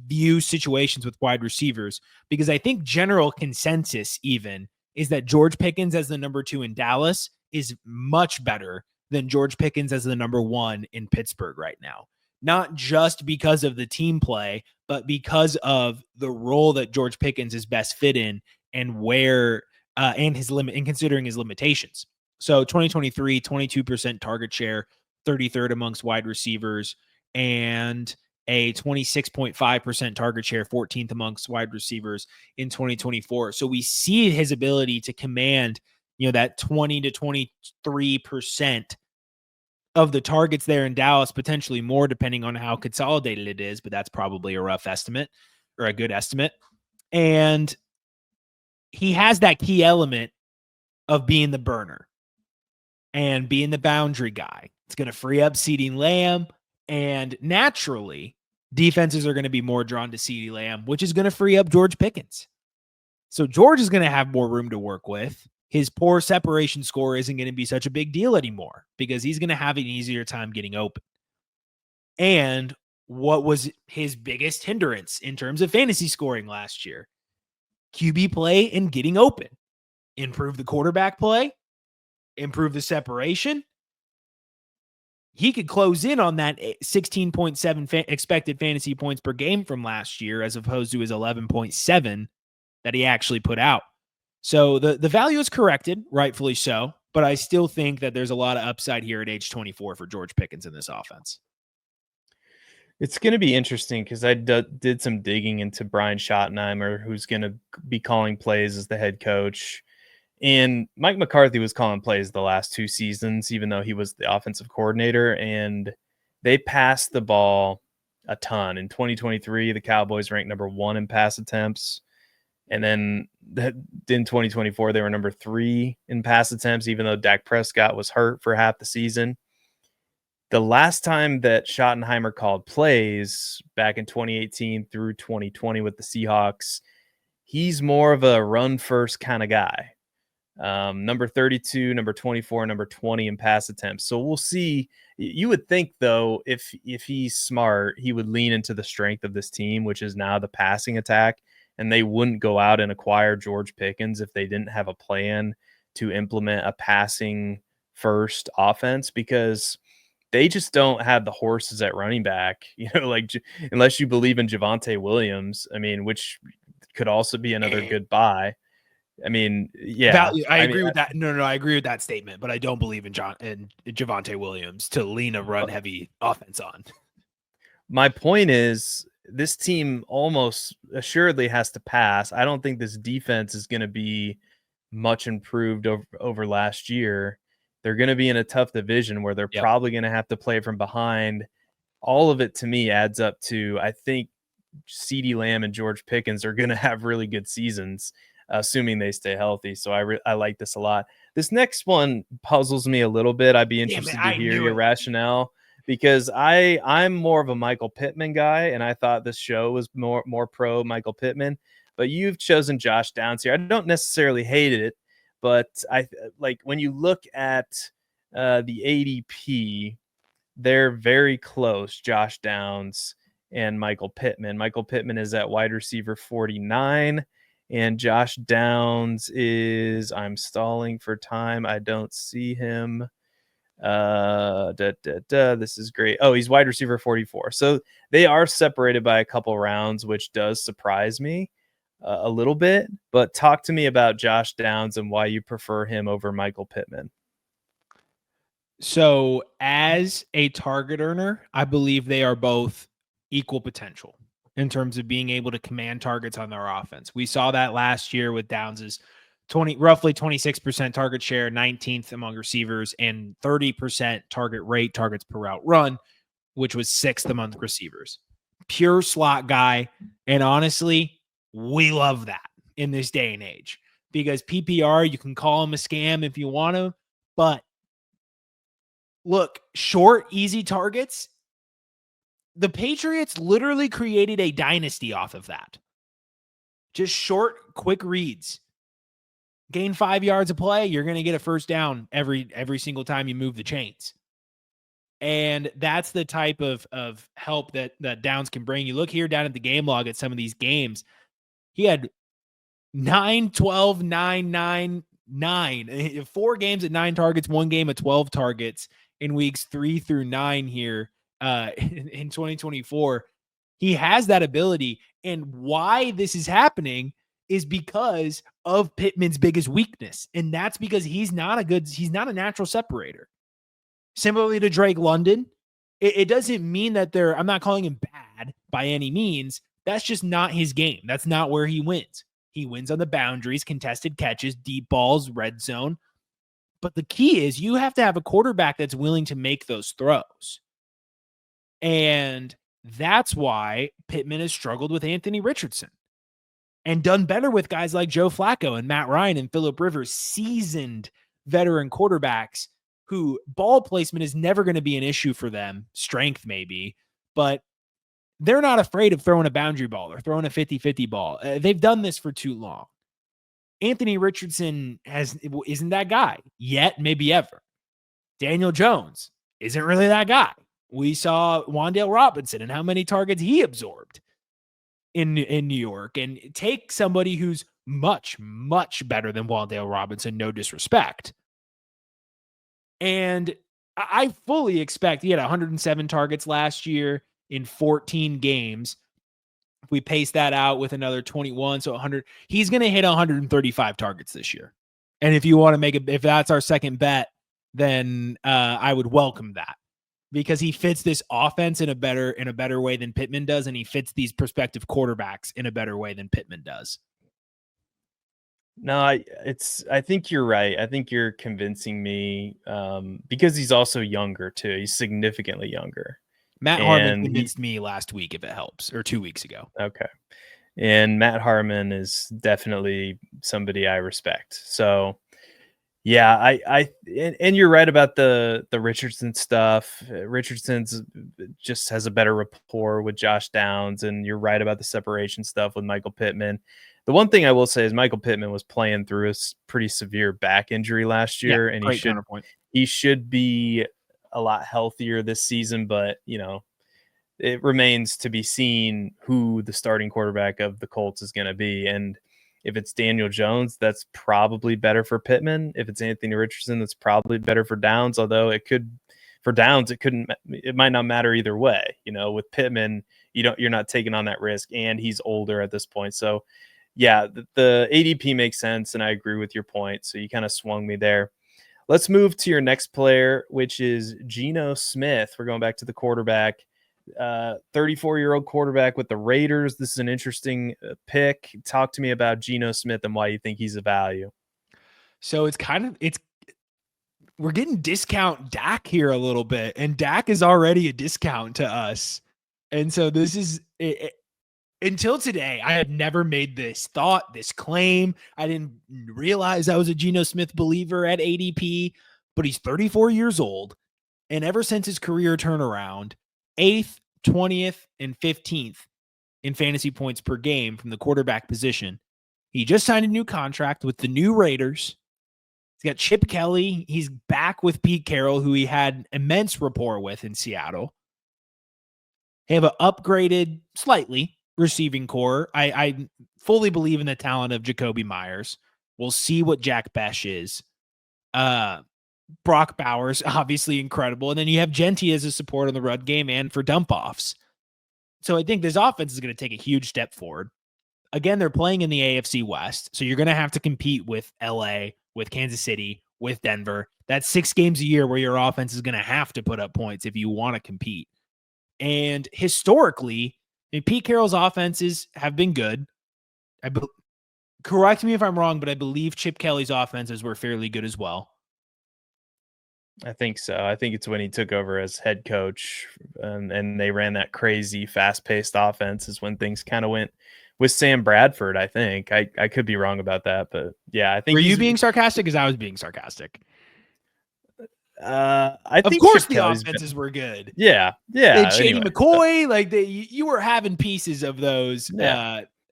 B: view situations with wide receivers, because I think general consensus even is that George Pickens as the number 2 in Dallas is much better than George Pickens as the number 1 in Pittsburgh right now. Not just because of the team play, but because of the role that George Pickens is best fit in and where and his limit, and considering his limitations. So 2023, 22% target share, 33rd amongst wide receivers, and a 26.5% target share, 14th amongst wide receivers in 2024. So we see his ability to command, that 20 to 23% of the targets there in Dallas, potentially more depending on how consolidated it is, but that's probably a rough estimate or a good estimate. And he has that key element of being the burner and being the boundary guy. It's going to free up CeeDee Lamb. And naturally, defenses are going to be more drawn to CeeDee Lamb, which is going to free up George Pickens. So George is going to have more room to work with. His poor separation score isn't going to be such a big deal anymore because he's going to have an easier time getting open. And what was his biggest hindrance in terms of fantasy scoring last year? QB play and getting open. Improve the quarterback play, improve the separation. He could close in on that 16.7 expected fantasy points per game from last year as opposed to his 11.7 that he actually put out. So the value is corrected, rightfully so, but I still think that there's a lot of upside here at age 24 for George Pickens in this offense.
A: It's going to be interesting because I did some digging into Brian Schottenheimer, who's going to be calling plays as the head coach. And Mike McCarthy was calling plays the last 2 seasons, even though he was the offensive coordinator. And they passed the ball a ton. In 2023, the Cowboys ranked number 1 in pass attempts. And then in 2024, they were number 3 in pass attempts, even though Dak Prescott was hurt for half the season. The last time that Schottenheimer called plays back in 2018 through 2020 with the Seahawks, he's more of a run first kind of guy. Number 32, number 24, number 20 in pass attempts. So we'll see. You would think, though, if he's smart, he would lean into the strength of this team, which is now the passing attack, and they wouldn't go out and acquire George Pickens if they didn't have a plan to implement a passing first offense, because they just don't have the horses at running back, like unless you believe in Javonte Williams, which could also be another good buy. Yeah.
B: I agree with that. No, I agree with that statement, but I don't believe in Javonte Williams to lean a run heavy offense on.
A: My point is this team almost assuredly has to pass. I don't think this defense is going to be much improved over last year. They're going to be in a tough division where they're probably going to have to play from behind. All of it to me adds up to, I think CeeDee Lamb and George Pickens are going to have really good seasons, assuming they stay healthy. So I like this a lot. This next one puzzles me a little bit. I'd be interested to hear your rationale, because I'm more of a Michael Pittman guy, and I thought this show was more pro Michael Pittman. But you've chosen Josh Downs here. I don't necessarily hate it, but I like when you look at the ADP, they're very close, Josh Downs and Michael Pittman. Michael Pittman is at wide receiver 49, and Josh Downs is, I'm stalling for time, I don't see him. This is great. Oh, he's wide receiver 44. So they are separated by a couple rounds, which does surprise me a little bit. But talk to me about Josh Downs and why you prefer him over Michael Pittman.
B: So as a target earner, I believe they are both equal potential in terms of being able to command targets on their offense. We saw that last year with Downs's roughly 26% target share, 19th among receivers, and 30% target rate, targets per route run, which was 6th among receivers. Pure slot guy. And honestly, we love that in this day and age, because PPR, you can call him a scam if you want to, but look, short, easy targets. The Patriots literally created a dynasty off of that. Just short, quick reads. Gain 5 yards of play, you're going to get a first down every single time you move the chains. And that's the type of help that Downs can bring. You look here down at the game log at some of these games. He had 9, 12, 9, 9, 9. 4 games at 9 targets, 1 game at 12 targets in weeks 3 through 9 here in 2024. He has that ability. And why this is happening is because of Pittman's biggest weakness. And that's because he's not a natural separator. Similarly to Drake London, it doesn't mean that I'm not calling him bad by any means. That's just not his game. That's not where he wins. He wins on the boundaries, contested catches, deep balls, red zone. But the key is you have to have a quarterback that's willing to make those throws. And that's why Pittman has struggled with Anthony Richardson. and done better with guys like Joe Flacco and Matt Ryan and Phillip Rivers, seasoned veteran quarterbacks who ball placement is never going to be an issue for them. Strength maybe, but they're not afraid of throwing a boundary ball or throwing a 50-50 ball. They've done this for too long. Anthony Richardson isn't that guy yet, maybe ever. Daniel Jones isn't really that guy. We saw Wan'Dale Robinson and how many targets he absorbed in New York. And take somebody who's much, much better than Wan'Dale Robinson, no disrespect. And I fully expect he had 107 targets last year in 14 games. If we pace that out with another 21, so 100, he's going to hit 135 targets this year. And if you want to make it, if that's our second bet, then I would welcome that, because he fits this offense in a better way than Pittman does, and he fits these prospective quarterbacks in a better way than Pittman does.
A: No, I think you're right. I think you're convincing me because he's also younger too. He's significantly younger.
B: Matt Harmon convinced me last week, if it helps, or 2 weeks ago.
A: Okay. And Matt Harmon is definitely somebody I respect. So yeah, and you're right about the Richardson stuff. Richardson's just has a better rapport with Josh Downs, and you're right about the separation stuff with Michael Pittman. The one thing I will say is Michael Pittman was playing through a pretty severe back injury last year, and he should be a lot healthier this season, but it remains to be seen who the starting quarterback of the Colts is going to be. And if it's Daniel Jones, that's probably better for Pittman. If it's Anthony Richardson, that's probably better for Downs. Although for Downs, it might not matter either way. With Pittman, you're not taking on that risk, and he's older at this point. So yeah, the ADP makes sense, and I agree with your point. So you kind of swung me there. Let's move to your next player, which is Geno Smith. We're going back to the quarterback. 34-year-old quarterback with the Raiders. This is an interesting pick. Talk to me about Geno Smith and why you think he's a value.
B: So we're getting discount Dak here a little bit, and Dak is already a discount to us. And so this is until today, I had never made this claim. I didn't realize I was a Geno Smith believer at ADP, but he's 34 years old. And ever since his career turnaround, 8th, 20th, and 15th in fantasy points per game from the quarterback position. He just signed a new contract with the new Raiders. He's got Chip Kelly. He's back with Pete Carroll, who he had immense rapport with in Seattle. They have an upgraded, slightly, receiving core. I fully believe in the talent of Jacoby Myers. We'll see what Jack Besh is. Brock Bowers, obviously incredible. And then you have Genty as a support on the run game and for dump offs. So I think this offense is going to take a huge step forward. Again, they're playing in the AFC West. So you're going to have to compete with LA, with Kansas City, with Denver. That's 6 games a year where your offense is going to have to put up points if you want to compete. And historically, Pete Carroll's offenses have been good. Correct me if I'm wrong, but I believe Chip Kelly's offenses were fairly good as well.
A: I think so. I think it's when he took over as head coach and they ran that crazy fast-paced offense is when things kind of went with Sam Bradford, I think. I could be wrong about that, but yeah, I think.
B: Were you being sarcastic? Because I was being sarcastic.
A: I think
B: of course the offenses were good.
A: Yeah.
B: And Shady McCoy, like you were having pieces of those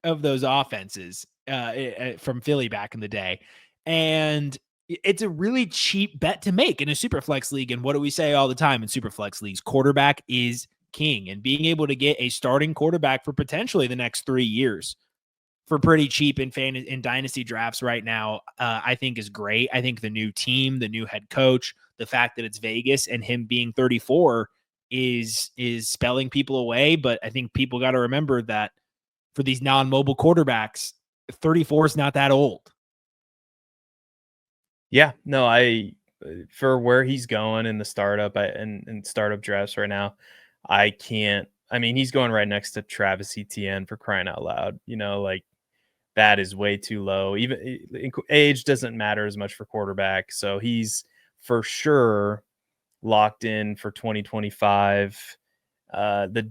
B: offenses from Philly back in the day. And it's a really cheap bet to make in a super flex league. And what do we say all the time in super flex leagues? Quarterback is king, and being able to get a starting quarterback for potentially the next 3 years for pretty cheap in dynasty drafts right now, I think is great. I think the new team, the new head coach, the fact that it's Vegas and him being 34 is spelling people away. But I think people got to remember that for these non-mobile quarterbacks, 34 is not that old.
A: Yeah, no, for where he's going in the startup and startup drafts right now, he's going right next to Travis Etienne, for crying out loud. That is way too low. Even age doesn't matter as much for quarterback. So he's for sure locked in for 2025. The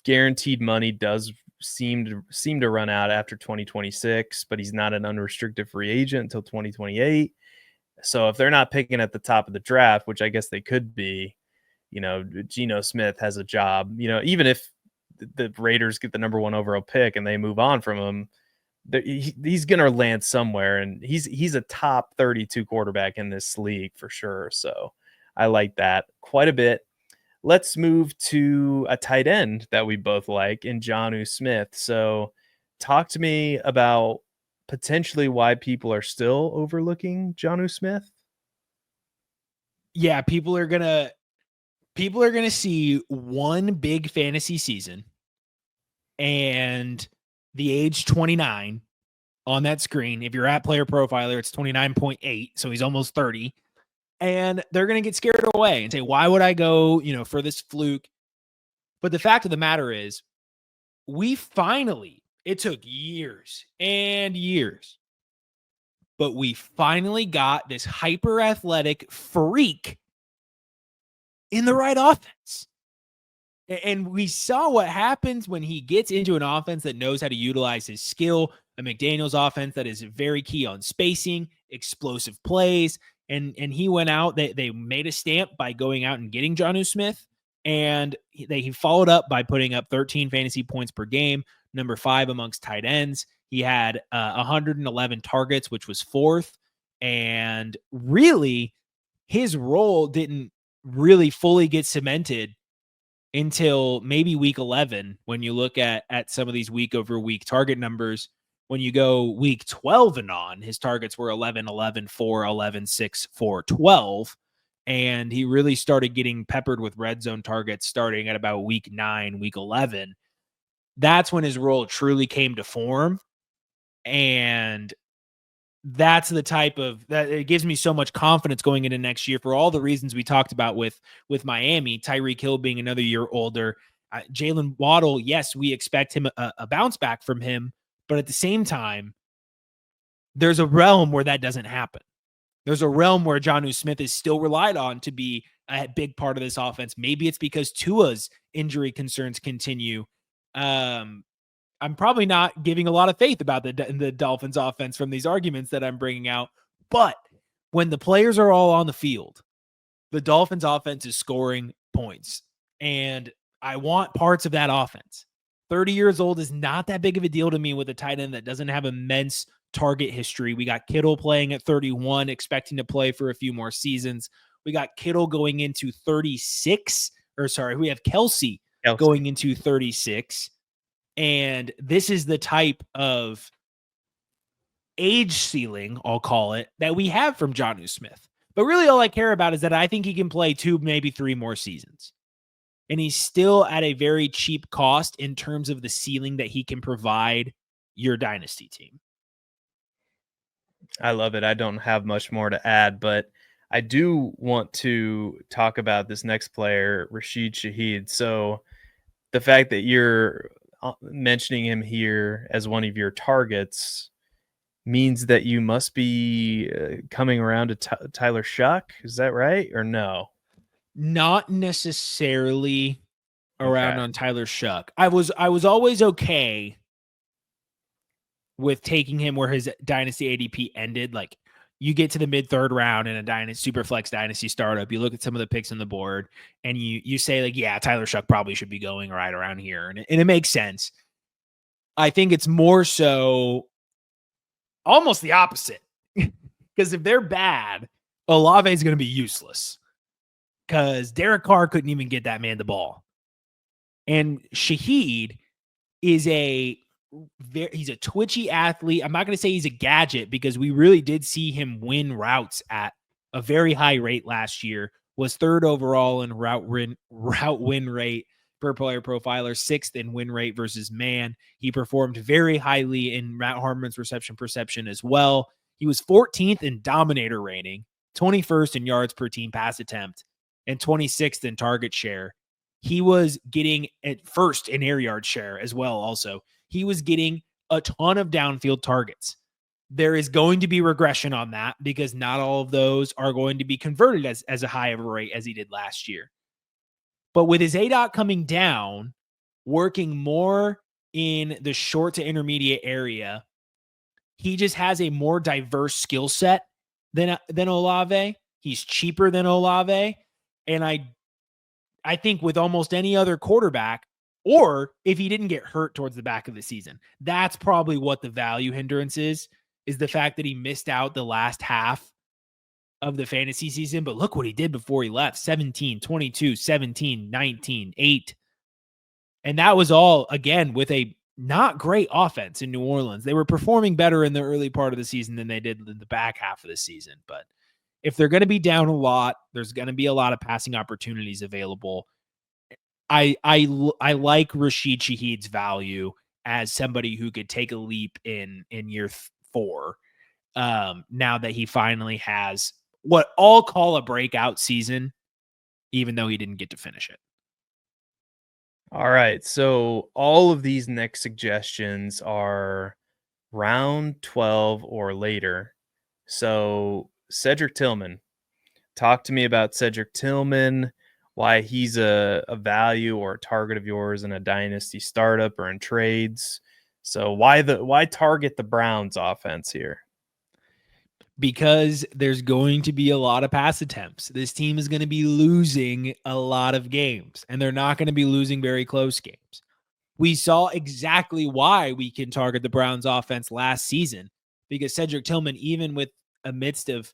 A: guaranteed money does seem to run out after 2026, but he's not an unrestricted free agent until 2028. So if they're not picking at the top of the draft, which I guess they could be, Geno Smith has a job. Even if the Raiders get the number 1 overall pick and they move on from him, he's going to land somewhere, and he's a top 32 quarterback in this league for sure. So I like that quite a bit. Let's move to a tight end that we both like in Jonnu Smith. So talk to me about potentially why people are still overlooking Jonnu Smith.
B: Yeah, people are gonna see one big fantasy season and the age 29 on that screen. If you're at Player Profiler, it's 29.8, so he's almost 30. And they're going to get scared away and say, why would I go, for this fluke? But the fact of the matter is, it took years and years, but we finally got this hyper athletic freak in the right offense. And we saw what happens when he gets into an offense that knows how to utilize his skill, a McDaniels offense that is very key on spacing, explosive plays. And he went out, they made a stamp by going out and getting Jonnu Smith. And he followed up by putting up 13 fantasy points per game, number 5 amongst tight ends. He had 111 targets, which was 4th. And really, his role didn't really fully get cemented until maybe week 11. When you look at some of these week over week target numbers, when you go week 12 and on, his targets were 11, 11, 4, 11, 6, 4, 12. And he really started getting peppered with red zone targets starting at about week 9, week 11. That's when his role truly came to form. And that's the type of that it gives me so much confidence going into next year for all the reasons we talked about with Miami, Tyreek Hill being another year older, Jaylen Waddle. Yes, we expect him a bounce back from him, but at the same time, there's a realm where that doesn't happen. There's a realm where Jonnu Smith is still relied on to be a big part of this offense. Maybe it's because Tua's injury concerns continue. I'm probably not giving a lot of faith about the Dolphins offense from these arguments that I'm bringing out. But when the players are all on the field, the Dolphins offense is scoring points. And I want parts of that offense. 30 years old is not that big of a deal to me with a tight end that doesn't have immense target history. We got Kittle playing at 31, expecting to play for a few more seasons. We got Kittle going into 36, we have Kelsey going into 36. And this is the type of age ceiling, I'll call it, that we have from Jonnu Smith. But really all I care about is that I think he can play 2, maybe 3 more seasons. And he's still at a very cheap cost in terms of the ceiling that he can provide your dynasty team.
A: I love it. I don't have much more to add, but I do want to talk about this next player, Rashid Shaheed. So the fact that you're mentioning him here as one of your targets means that you must be coming around to Tyler Shuck. Is that right or no?
B: Not necessarily around on Tyler Shuck. I was always okay with taking him where his dynasty ADP ended. Like you get to the mid 3rd round in a dynasty superflex dynasty startup. You look at some of the picks on the board and you say like, yeah, Tyler Shuck probably should be going right around here. And it makes sense. I think it's more so almost the opposite because if they're bad, Olave is going to be useless because Derek Carr couldn't even get that man the ball. And Shaheed is he's a twitchy athlete. I'm not going to say he's a gadget because we really did see him win routes at a very high rate last year, was 3rd overall in route win rate per Player Profiler, 6th in win rate versus man. He performed very highly in Matt Harmon's reception perception as well. He was 14th in dominator rating, 21st in yards per team pass attempt, and 26th in target share. He was getting at 1st in air yard share as well. Also, he was getting a ton of downfield targets. There is going to be regression on that because not all of those are going to be converted as a high of a rate as he did last year. But with his ADOT coming down, working more in the short to intermediate area. He just has a more diverse skill set than Olave. He's cheaper than Olave. And I think with almost any other quarterback, or if he didn't get hurt towards the back of the season, that's probably what the value hindrance is the fact that he missed out the last half of the fantasy season. But look what he did before he left: 17, 22, 17, 19, 8. And that was all, again, with a not great offense in New Orleans. They were performing better in the early part of the season than they did in the back half of the season. But if they're going to be down a lot, there's going to be a lot of passing opportunities available. I like Rashid Shaheed's value as somebody who could take a leap in year 4. Now that he finally has what I'll call a breakout season, even though he didn't get to finish it.
A: All right. So all of these next suggestions are round 12 or later. So Cedric Tillman, talk to me about Cedric Tillman, why he's a value or a target of yours in a dynasty startup or in trades. So why target the Browns offense here?
B: Because there's going to be a lot of pass attempts. This team is going to be losing a lot of games, and they're not going to be losing very close games. We saw exactly why we can target the Browns offense last season, because Cedric Tillman, even with amidst of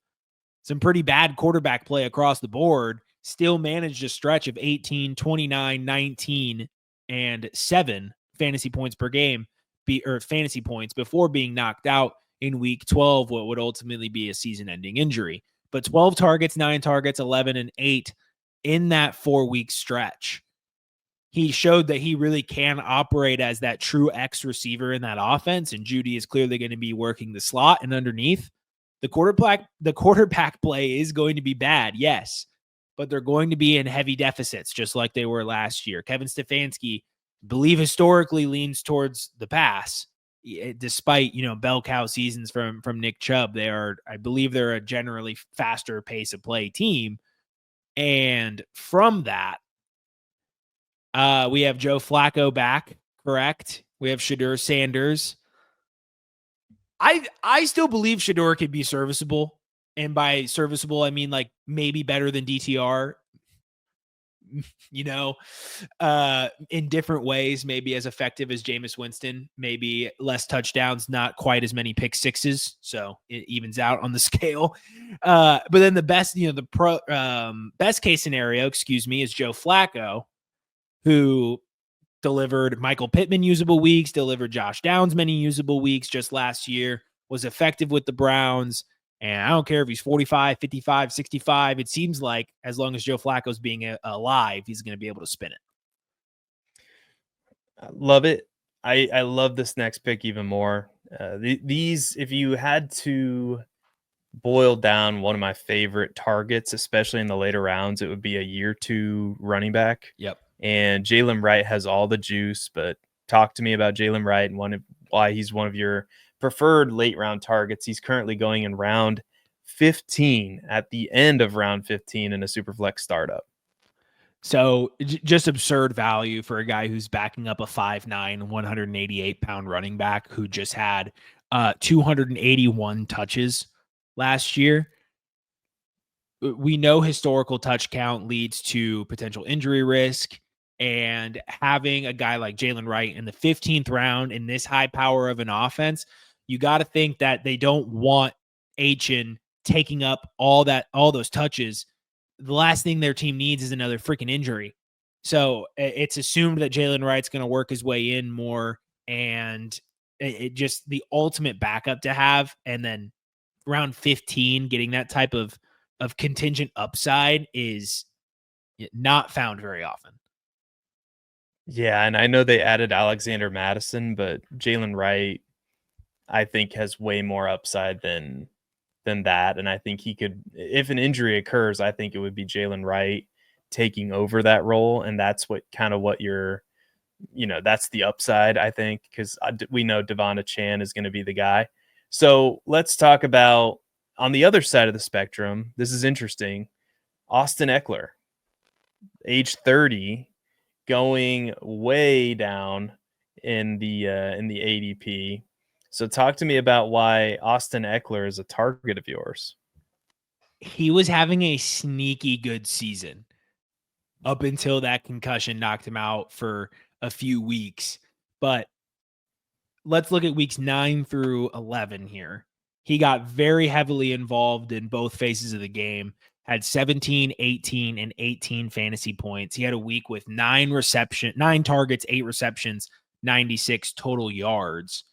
B: some pretty bad quarterback play across the board, still managed a stretch of 18, 29, 19, and 7 fantasy points per game, fantasy points before being knocked out in week 12, what would ultimately be a season-ending injury. But 12 targets, 9 targets, 11 and 8 in that 4-week stretch. He showed that he really can operate as that true X receiver in that offense, and Judy is clearly going to be working the slot and underneath. The quarterback play is going to be bad, yes, but they're going to be in heavy deficits, just like they were last year. Kevin Stefanski, I believe, historically leans towards the pass, despite bell cow seasons from Nick Chubb. I believe they're a generally faster pace of play team, and from that, we have Joe Flacco back, correct? We have Shedeur Sanders. I still believe Shedeur could be serviceable. And by serviceable, I mean like maybe better than DTR, in different ways, maybe as effective as Jameis Winston, maybe less touchdowns, not quite as many pick sixes. So it evens out on the scale. But then the best, best case scenario, is Joe Flacco, who delivered Michael Pittman usable weeks, delivered Josh Downs many usable weeks just last year, was effective with the Browns. And I don't care if he's 45, 55, 65. It seems like as long as Joe Flacco's being alive, he's going to be able to spin it.
A: I love it. I love this next pick even more. These, if you had to boil down one of my favorite targets, especially in the later rounds, it would be a year 2 running back.
B: Yep.
A: And Jaylen Wright has all the juice, but talk to me about Jaylen Wright and why he's one of your preferred late round targets. He's currently going in round 15 at the end of round 15 in a Superflex startup.
B: So just absurd value for a guy who's backing up a 5'9", 188-pound running back who just had 281 touches last year. We know historical touch count leads to potential injury risk, and having a guy like Jaylen Wright in the 15th round in this high power of an offense, you got to think that they don't want Achane taking up all those touches. The last thing their team needs is another freaking injury. So it's assumed that Jaylen Wright's going to work his way in more, and it just the ultimate backup to have. And then round 15, getting that type of contingent upside is not found very often.
A: Yeah, and I know they added Alexander Madison, but Jaylen Wright, I think, has way more upside than that. And I think he could, if an injury occurs, I think it would be Jaylen Wright taking over that role. And that's what you're, that's the upside, I think, because we know Devonta Chan is going to be the guy. So let's talk about on the other side of the spectrum. This is interesting. Austin Ekeler, age 30, going way down in the ADP. So talk to me about why Austin Ekeler is a target of yours.
B: He was having a sneaky good season up until that concussion knocked him out for a few weeks. But let's look at weeks 9 through 11 here. He got very heavily involved in both phases of the game, had 17, 18, and 18 fantasy points. He had a week with 9 targets, 8 receptions, 96 total yards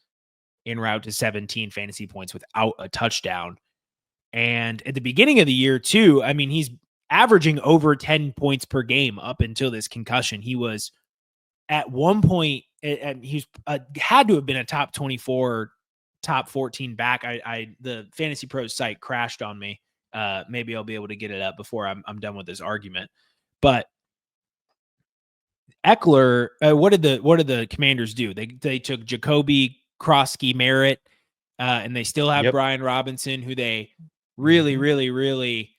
B: en route to 17 fantasy points without a touchdown. And at the beginning of the year, too, I mean, he's averaging over 10 points per game up until this concussion. He was at one point, and he's had to have been a top 24, top 14 back. The Fantasy Pros site crashed on me. Maybe I'll be able to get it up before I'm done with this argument. But Ekeler, what did the Commanders do? They took Jacoby, Krosky, Merritt, and they still have Brian Robinson, who they really, really, really.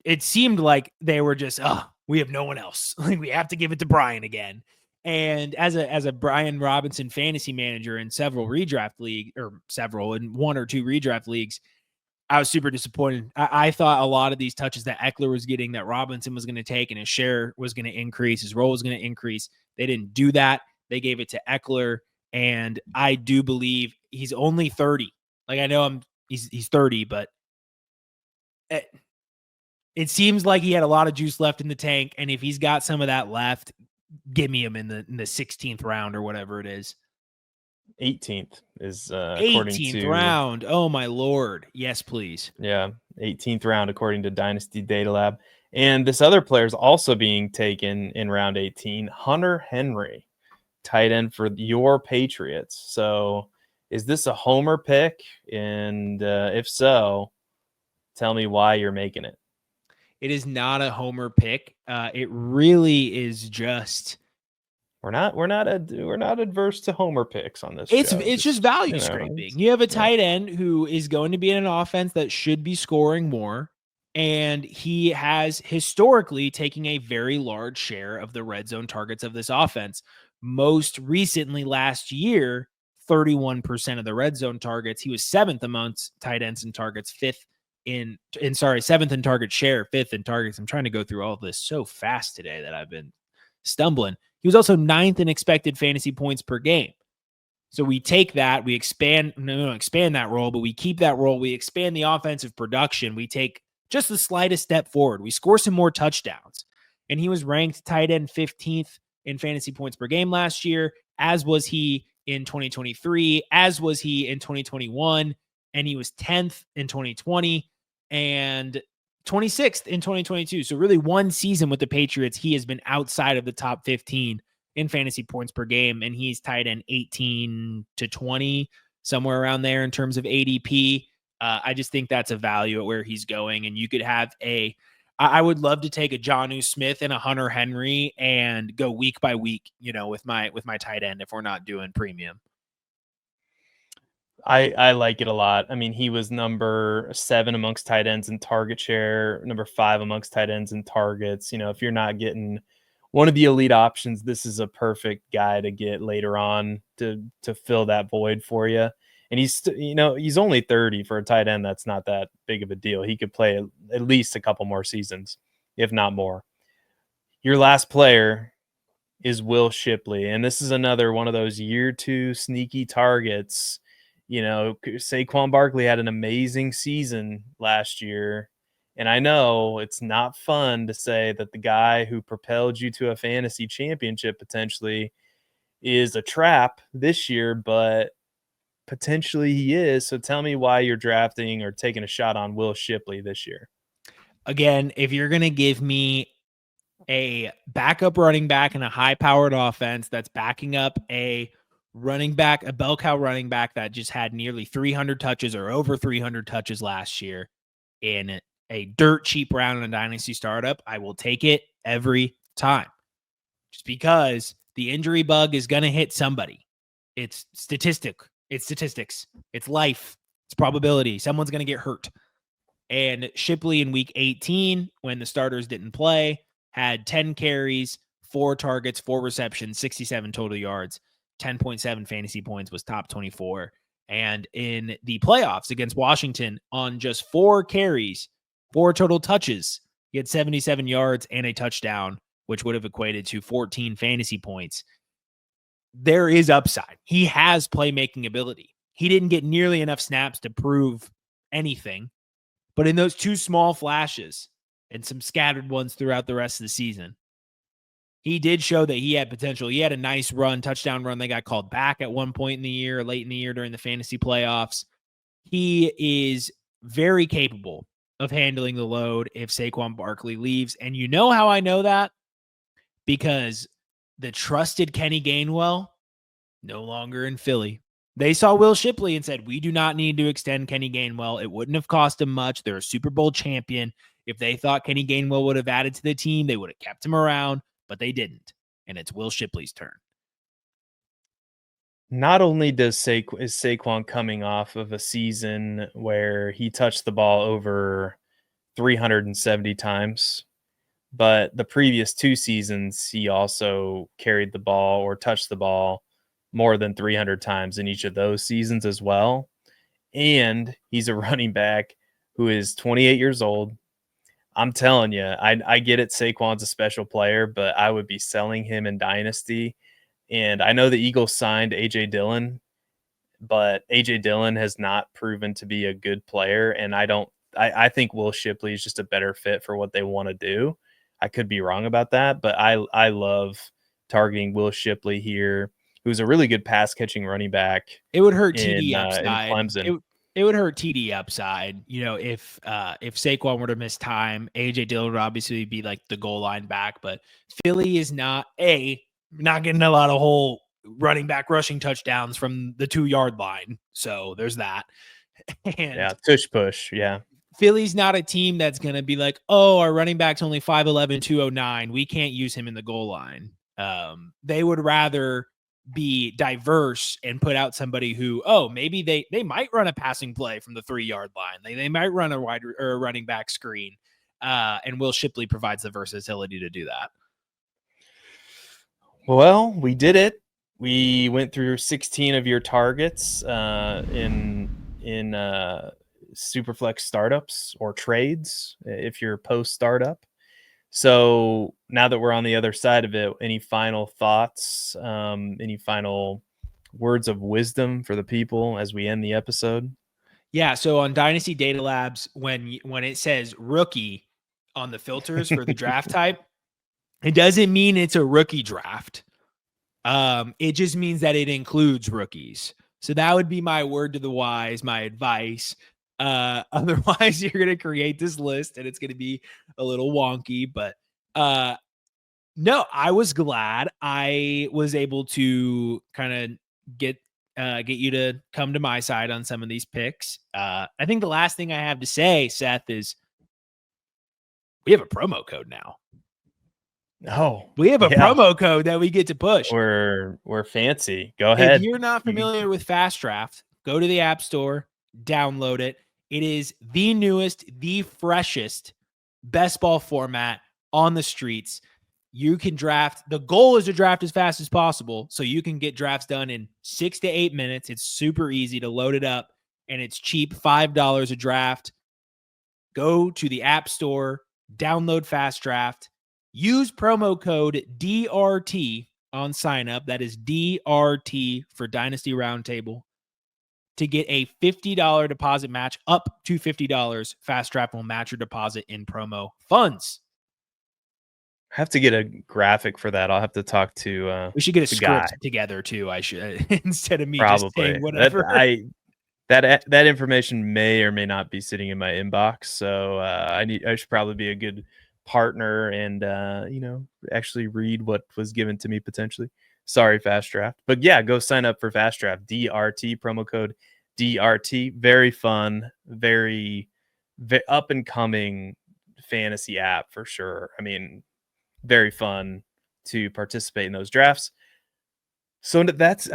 B: It seemed like they were just, we have no one else. Like, we have to give it to Brian again. And as a Brian Robinson fantasy manager in in 1 or 2 redraft leagues, I was super disappointed. I thought a lot of these touches that Ekeler was getting, that Robinson was going to take, and his share was going to increase, his role was going to increase. They didn't do that. They gave it to Ekeler, and I do believe he's only 30. Like, I know he's 30, but it seems like he had a lot of juice left in the tank, and if he's got some of that left, give me him in the 16th round or whatever it is.
A: 18th is
B: 18th round. Oh my Lord. Yes, please.
A: Yeah. 18th round, according to Dynasty Data Lab. And this other player is also being taken in round 18, Hunter Henry, tight end for your Patriots. So is this a homer pick? And if so, tell me why you're making it.
B: It is not a homer pick. It really is just.
A: We're not adverse to homer picks on this.
B: It's just value scraping. You have a tight end who is going to be in an offense that should be scoring more, and he has historically taken a very large share of the red zone targets of this offense. Most recently, last year, 31% of the red zone targets. He was 7th amongst tight ends and targets, 7th in target share, 5th in targets. I'm trying to go through all of this so fast today that I've been stumbling. He was also 9th in expected fantasy points per game. So we take that, we expand that role, but we keep that role. We expand the offensive production. We take just the slightest step forward. We score some more touchdowns. And he was ranked tight end 15th in fantasy points per game last year, as was he in 2023, as was he in 2021, and he was 10th in 2020 and 26th in 2022. So really one season with the Patriots, he has been outside of the top 15 in fantasy points per game, and he's tight end 18 to 20, somewhere around there in terms of ADP. I just think that's a value at where he's going, and you could have I would love to take a Jonnu Smith and a Hunter Henry and go week by week, with my tight end if we're not doing premium.
A: I like it a lot. I mean, he was number 7 amongst tight ends in target share, number 5 amongst tight ends in targets. If you're not getting one of the elite options, this is a perfect guy to get later on to fill that void for you. And he's only 30 for a tight end. That's not that big of a deal. He could play at least a couple more seasons, if not more. Your last player is Will Shipley, and this is another one of those year 2 sneaky targets. Saquon Barkley had an amazing season last year. And I know it's not fun to say that the guy who propelled you to a fantasy championship potentially is a trap this year, but potentially he is. So tell me why you're drafting or taking a shot on Will Shipley this year.
B: Again, if you're going to give me a backup running back in a high-powered offense that's backing up a running back, a bell cow running back that just had nearly 300 touches or over 300 touches last year in a dirt cheap round in a dynasty startup, I will take it every time. Just because the injury bug is going to hit somebody. It's statistics. It's life. It's probability. Someone's going to get hurt. And Shipley in week 18, when the starters didn't play, had 10 carries, 4 targets, 4 receptions, 67 total yards, 10.7 fantasy points, was top 24. And in the playoffs against Washington, on just 4 carries, 4 total touches, he had 77 yards and a touchdown, which would have equated to 14 fantasy points. There is upside. He has playmaking ability. He didn't get nearly enough snaps to prove anything, but in those 2 small flashes and some scattered ones throughout the rest of the season, he did show that he had potential. He had a nice run, touchdown run. They got called back at one point in the year, late in the year during the fantasy playoffs. He is very capable of handling the load if Saquon Barkley leaves. And you know how I know that? Because the trusted Kenny Gainwell, no longer in Philly. They saw Will Shipley and said, we do not need to extend Kenny Gainwell. It wouldn't have cost him much. They're a Super Bowl champion. If they thought Kenny Gainwell would have added to the team, they would have kept him around, but they didn't. And it's Will Shipley's turn.
A: Not only is Saquon coming off of a season where he touched the ball over 370 times, but the previous 2 seasons, he also carried the ball or touched the ball more than 300 times in each of those seasons as well. And he's a running back who is 28 years old. I'm telling you, I get it. Saquon's a special player, but I would be selling him in Dynasty. And I know the Eagles signed A.J. Dillon, but A.J. Dillon has not proven to be a good player. And I think Will Shipley is just a better fit for what they want to do. I could be wrong about that, but I love targeting Will Shipley here, who's a really good pass catching running back.
B: It would hurt
A: in
B: TD upside.
A: Clemson.
B: It would hurt TD upside. You know, if Saquon were to miss time, A.J. Dillon would obviously be like the goal line back, but Philly is not getting a lot of whole running back rushing touchdowns from the 2-yard line. So there's that. And
A: yeah, tush push. Yeah.
B: Philly's not a team that's going to be like, oh, our running back's only 5'11", 209. We can't use him in the goal line. They would rather be diverse and put out somebody who, maybe they might run a passing play from the 3-yard line. They might run a wide or a running back screen. And Will Shipley provides the versatility to do that.
A: Well, we did it. We went through 16 of your targets in Superflex startups or trades if you're post startup. So now that we're on the other side of it, any final thoughts, any final words of wisdom for the people as we end the episode?
B: Yeah. So on Dynasty Data Labs, when it says rookie on the filters for the draft type, it doesn't mean it's a rookie draft. It just means that it includes rookies. So that would be my word to the wise, my advice. Otherwise, you're going to create this list and it's going to be a little wonky. But no, I was glad I was able to kind of get you to come to my side on some of these picks. I think the last thing I have to say, Seth, is we have a promo code now.
A: Oh,
B: we have a promo code that we get to push.
A: We're fancy. Go ahead.
B: If you're not familiar with Fast Draft, go to the App Store, download it. It is the newest, the freshest best ball format on the streets. You can draft. The goal is to draft as fast as possible so you can get drafts done in 6 to 8 minutes. It's super easy to load it up and it's cheap, $5 a draft. Go to the App Store, download Fast Draft. Use promo code DRT on sign up. That is DRT for Dynasty Roundtable to get a $50 deposit match up to $50. Fast Draft will match your deposit in promo funds.
A: I have to get a graphic for that. I'll have to talk to
B: we should get a script together too. I should instead of me just saying whatever.
A: That information may or may not be sitting in my inbox. So I should probably be a good partner and actually read what was given to me potentially. Sorry, Fast Draft. But yeah, go sign up for Fast Draft. DRT, promo code DRT. Very fun, very up and coming fantasy app for sure. I mean, very fun to participate in those drafts. So I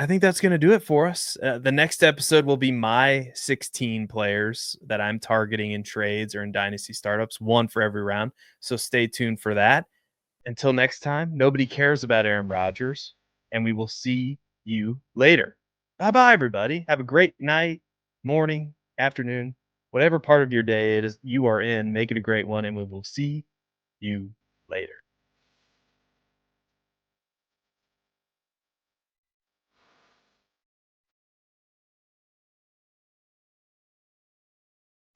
A: think that's going to do it for us. The next episode will be my 16 players that I'm targeting in trades or in dynasty startups, one for every round. So stay tuned for that. Until next time, nobody cares about Aaron Rodgers, and we will see you later. Bye-bye, everybody. Have a great night, morning, afternoon, whatever part of your day it is you are in. Make it a great one, and we will see you later.